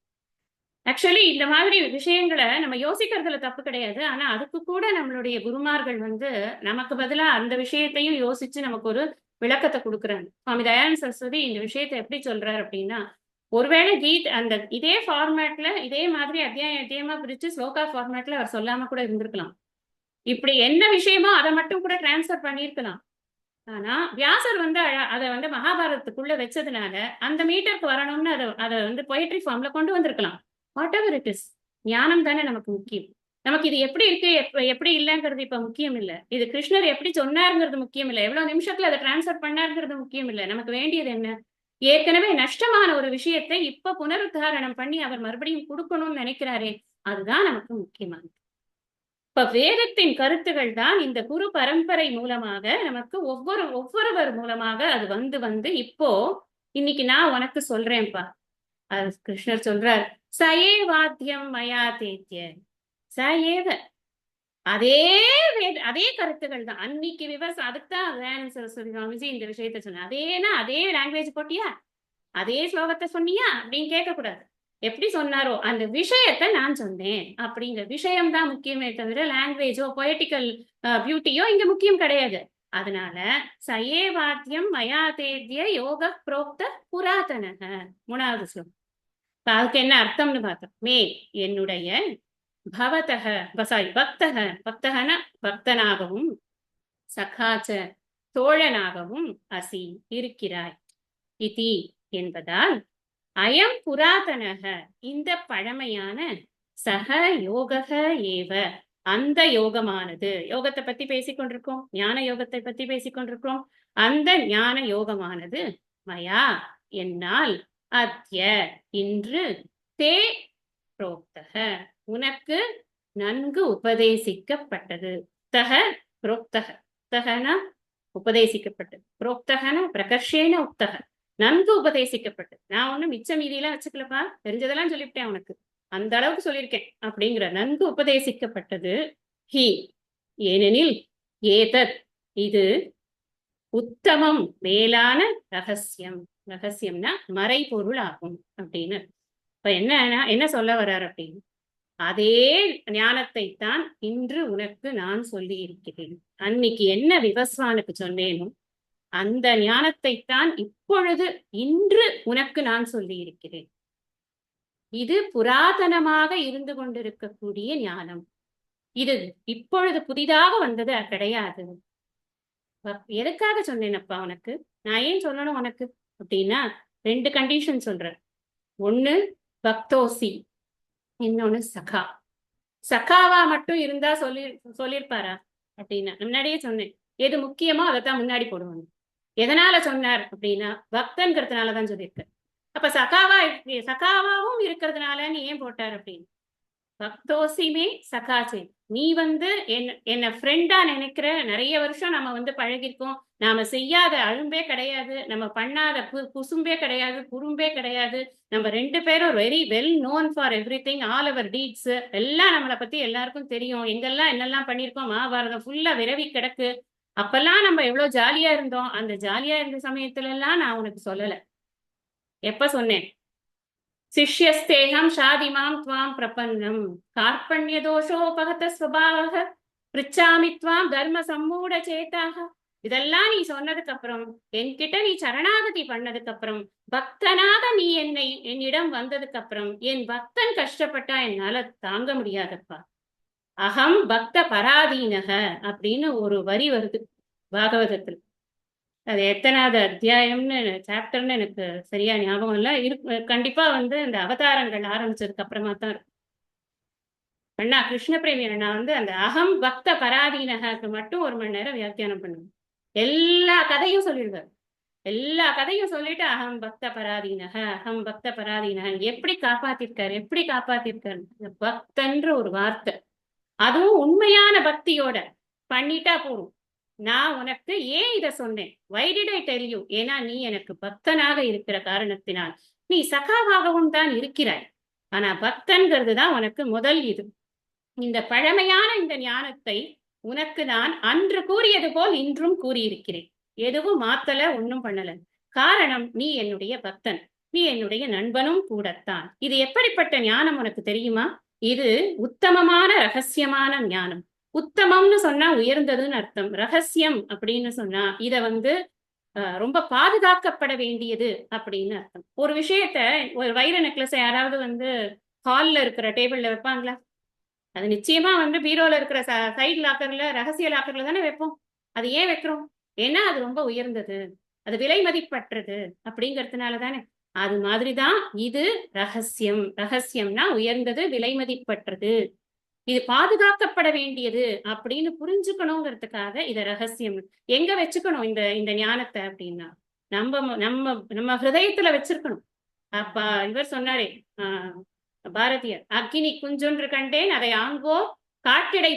ஆக்சுவலி இந்த மாதிரி விஷயங்களை நம்ம யோசிக்கிறதுல தப்பு கிடையாது. ஆனா அதுக்கு கூட நம்மளுடைய குருமார்கள் வந்து நமக்கு பதிலா அந்த விஷயத்தையும் யோசிச்சு நமக்கு ஒரு விளக்கத்தை கொடுக்குறாங்க. சுவாமி தயானந்த சரஸ்வதி இந்த விஷயத்தை எப்படி சொல்றாரு அப்படின்னா, ஒருவேளை அந்த இதே ஃபார்மேட்ல இதே மாதிரி அத்தியாயம் அத்தியாயமா பிரிச்சு ஸ்லோகா ஃபார்மேட்ல அவர் சொல்லாம கூட இருந்திருக்கலாம். இப்படி என்ன விஷயமோ அதை மட்டும் கூட டிரான்ஸ்ஃபர் பண்ணியிருக்கலாம். ஆனா வியாசர் வந்து அதை வந்து மகாபாரதத்துக்குள்ள வச்சதுனால அந்த மீட்டருக்கு வரணும்னு அதை வந்து பொயட்ரி ஃபார்ம்ல கொண்டு வந்திருக்கலாம். வாட் எவர் இட் இஸ், ஞானம் தானே நமக்கு முக்கியம். நமக்கு இது எப்படி இருக்கு எப்படி இல்லைங்கிறது இப்ப முக்கியம் இல்லை. இது கிருஷ்ணர் எப்படி சொன்னாருங்கிறது முக்கியம் இல்லை. எவ்வளவு நிமிஷத்துல அதை டிரான்ஸ்ஃபர் பண்ணாருங்கிறது முக்கியம் இல்லை. நமக்கு வேண்டியது என்ன? ஏற்கனவே நஷ்டமான ஒரு விஷயத்தை இப்ப புனருத்தாரணம் பண்ணி அவர் மறுபடியும் கொடுக்கணும்னு நினைக்கிறாரே, அதுதான் நமக்கு முக்கியமானது. இப்ப வேதத்தின் கருத்துகள் தான் இந்த குரு பரம்பரை மூலமாக நமக்கு ஒவ்வொருவர் மூலமாக அது வந்து இப்போ இன்னைக்கு நான் உனக்கு சொல்றேன்ப்பா. அது கிருஷ்ணர் சொல்றார், சயே வாத்தியம் மயா தேத்திய சயேவ. அதே கருத்துகள் தான் அன்னைக்கு அதுக்குதான் தயானந்த சரஸ்வதி சுவாமிஜி இந்த விஷயத்த சொன்ன. அதே லாங்குவேஜ் போட்டியா, அதே ஸ்லோகத்தை சொன்னியா அப்படின்னு கேட்கக்கூடாது. எப்படி சொன்னாரோ அந்த விஷயத்தை நான் சொன்னேன் அப்படிங்கிற விஷயம் தான் முக்கியமே தவிர லாங்குவேஜோ பொயட்டிக்கல் பியூட்டியோ இங்க முக்கியம் கிடையாது. அதனால சயே வாத்தியம் மயா தேத்திய யோக புரோக்த புராதனக 3வது ஸ்லோகம். அதுக்கு என்ன அர்த்தம்னு பார்த்தோம். மே என்னுடைய பவதக பக்தகன பக்தனாகவும் சகாச்ச தோழனாகவும் அசி இருக்கிறாய். இதி என்பதால் அயம் புராதனக இந்த பழமையான சக யோக ஏவ அந்த யோகமானது, யோகத்தை பத்தி பேசிக்கொண்டிருக்கோம், ஞான யோகத்தை பத்தி பேசிக்கொண்டிருக்கிறோம். அந்த ஞான யோகமானது மயா என்னால் அத்ய இன்று தே புரோக்தக உனக்கு நன்கு உபதேசிக்கப்பட்டது. தக புரோக்தக, தகனா உபதேசிக்கப்பட்டது, புரோக்தகன பிரகர்ஷேன உக்தக நன்கு உபதேசிக்கப்பட்டது. நான் ஒண்ணும் மிச்ச மீதியெல்லாம் வச்சுக்கலப்பா, தெரிஞ்சதெல்லாம் சொல்லிவிட்டேன் உனக்கு, அந்த அளவுக்கு சொல்லியிருக்கேன் அப்படிங்கிற நன்கு உபதேசிக்கப்பட்டது. ஹி ஏனெனில் ஏதத் இது உத்தமம் மேலான ரகசியம். ரகசியம்னா மறைபொருள் ஆகும் அப்படின்னு. இப்ப என்ன சொல்ல வர்றார் அப்படின்னு, அதே ஞானத்தை தான் இன்று உனக்கு நான் சொல்லி இருக்கிறேன். அன்னைக்கு என்ன விவஸ்வானுக்கு சொன்னேனோ அந்த ஞானத்தை தான் இப்பொழுது இன்று உனக்கு நான் சொல்லி இருக்கிறேன். இது புராதனமாக இருந்து கொண்டிருக்கக்கூடிய ஞானம். இது இப்பொழுது புதிதாக வந்தது கிடையாது. எதுக்காக சொன்னேனப்பா உனக்கு, நான் ஏன் சொல்லணும் உனக்கு அப்படின்னா 2 கண்டிஷன் சொல்றேன். ஒண்ணு பக்தோசி, இன்னொன்னு சகா. சகாவா மட்டும் இருந்தா சொல்லியிருப்பாரா அப்படின்னா, முன்னாடியே சொன்னேன் எது முக்கியமோ அதைத்தான் முன்னாடி போடுவாங்க. எதனால சொன்னார் அப்படின்னா பக்தன்கிறதுனாலதான் சொல்லியிருக்கார். அப்ப சகாவாவும் இருக்கிறதுனாலன்னு ஏன் போட்டார் அப்படின்னு, பக்தோசிமே சகாச்சே, நீ வந்து என்ன ஃப்ரெண்டா நினைக்கிற, நிறைய வருஷம் நம்ம வந்து பழகிருக்கோம், நாம செய்யாத அழும்பே கிடையாது, நம்ம பண்ணாத குசும்பே கிடையாது, குறும்பே கிடையாது, நம்ம 2 பேரும் very well known for everything, all our deeds எல்லாம் நம்மளை பத்தி எல்லாருக்கும் தெரியும், எங்கெல்லாம் என்னெல்லாம் பண்ணியிருக்கோம், மகாபாரதம் ஃபுல்லா விரவி கிடக்கு. அப்பெல்லாம் நம்ம எவ்வளவு ஜாலியா இருந்தோம், அந்த ஜாலியா இருந்த சமயத்துல எல்லாம் நான் உனக்கு சொல்லல. எப்ப சொன்னேன், சிஷ்யஸ்தேகம் ஷாதிமாம் துவாம் பிரபன்னம் கார்பண்ய தோஷோபகத ஸ்வபாவக பிரிச்சாமி துவாம் தர்ம சம்மூட சேதாக. இதெல்லாம் நீ சொன்னதுக்கு அப்புறம், என்கிட்ட நீ சரணாகதி பண்ணதுக்கு அப்புறம், பக்தனாக நீ என்னிடம் வந்ததுக்கு அப்புறம், என் பக்தன் கஷ்டப்பட்டா என்னால தாங்க முடியாதப்பா. அகம் பக்த பராதீனக அப்படின்னு ஒரு வரி வருது பாகவதத்தில். அது எத்தனாவது அத்தியாயம்னு சாப்டர்னு எனக்கு சரியா ஞாபகம் இல்லை. கண்டிப்பா வந்து இந்த அவதாரங்கள் ஆரம்பிச்சதுக்கு அப்புறமா தான் இருக்கும். அண்ணா கிருஷ்ண பிரேமி அண்ணா வந்து அந்த அகம் பக்த பராதீனகக்கு மட்டும் 1 மணி நேரம் வியாக்கியானம் பண்ணுவாங்க. எல்லா கதையும் சொல்லிடுவார். எல்லா கதையும் சொல்லிட்டு அகம் பக்த பராதீனக, அகம் பக்த பராதீனக எப்படி காப்பாத்திருக்காரு. பக்தன்ற ஒரு வார்த்தை, அதுவும் உண்மையான பக்தியோட பண்ணிட்டா போறோம். நான் உனக்கு ஏன் இதை சொன்னேன், why did I tell you, ஏன்னா நீ எனக்கு பக்தனாக இருக்கிற காரணத்தினால் நீ சகாவாகவும் தான் இருக்கிறாய். ஆனா பக்தன்கிறது தான் உனக்கு முதல் இது. இந்த பழமையான இந்த ஞானத்தை உனக்கு நான் அன்று கூறியது போல் இன்றும் கூறியிருக்கிறேன். எதுவும் மாத்தல, ஒன்னும் பண்ணல. காரணம் நீ என்னுடைய பக்தன். நீ என்னுடைய நண்பனும் கூடத்தான். இது எப்படிப்பட்ட ஞானம் உனக்கு தெரியுமா? இது உத்தமமான ரகசியமான ஞானம். உத்தமம்னு சொன்னா உயர்ந்ததுன்னு அர்த்தம். ரகசியம் அப்படின்னு சொன்னா இத ரொம்ப பாதுகாக்கப்பட வேண்டியது அப்படின்னு அர்த்தம். ஒரு விஷயத்த, ஒரு வைர நெக்லஸ் யாராவது ஹால்ல இருக்கிற டேபிள்ல வைப்பாங்களா? அது நிச்சயமா பீரோல இருக்கிற சைடு லாக்கர்ல, ரகசிய லாக்கர்ல தானே வைப்போம். அது ஏன் வைக்கிறோம்? ஏன்னா அது ரொம்ப உயர்ந்தது, அது விலை மதிப்பற்றது அப்படிங்கிறதுனால தானே. அது மாதிரிதான் இது ரகசியம். ரகசியம்னா உயர்ந்தது, விலை மதிப்பற்றது, இது பாதுகாக்கப்பட வேண்டியது அப்படின்னு புரிஞ்சுக்கணுங்கிறதுக்காக இத ரகசியம். எங்க வச்சுக்கணும் இந்த இந்த ஞானத்தை அப்படின்னா, நம்ம நம்ம நம்ம ஹிருதயத்துல வச்சிருக்கணும். அப்ப இவர் சொன்னாரே, பாரதியார், அக்கினி குஞ்சொன்று கண்டேன் அதை ஆங்கோ காட்டிடை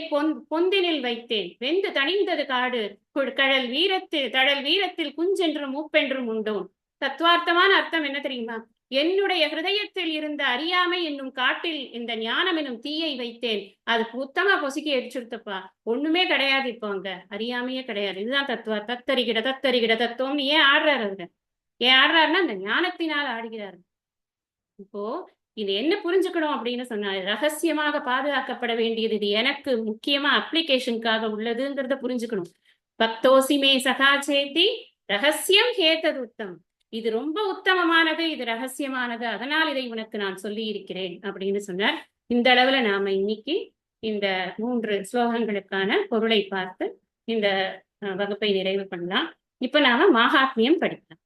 பொந்தினில் வைத்தேன் வெந்து தணிந்தது காடு தழல் வீரத்தில் குஞ்சென்றும் மூப்பென்றும் உண்டோம். தத்துவார்த்தமான அர்த்தம் என்ன தெரியுமா? என்னுடைய ஹிருதயத்தில் இருந்த அறியாமை என்னும் காட்டில் இந்த ஞானம் என்னும் தீயை வைத்தேன். அது புத்தமா பொசுக்கி எரிச்சுடுத்தப்பா. ஒண்ணுமே கிடையாது. இப்போ அங்க அறியாமையே கிடையாது. இதுதான் தத்தரிகிட தத்துவம்னு ஏன் ஆடுறாரு? அதுல ஏன் ஆடுறாருன்னா அந்த ஞானத்தினால் ஆடுகிறாரு. இப்போ இது என்ன புரிஞ்சுக்கணும் அப்படின்னு சொன்னா, ரகசியமாக பாதுகாக்கப்பட வேண்டியது, இது எனக்கு முக்கியமா அப்ளிகேஷனுக்காக உள்ளதுங்கிறத புரிஞ்சுக்கணும். பக்தோசிமே சகா சேத்தி ரகசியம் கேட்டது உத்தம். இது ரொம்ப உத்தமமானது, இது ரகசியமானது, அதனால் இதை உனக்கு நான் சொல்லி இருக்கிறேன் அப்படின்னு சொன்னார். இந்த அளவுல நாம இன்னைக்கு இந்த 3 ஸ்லோகங்களுக்கான பொருளை பார்த்து இந்த வகுப்பை நிறைவு பண்ணலாம். இப்ப நாம மகாத்மியம் படிக்கலாம்.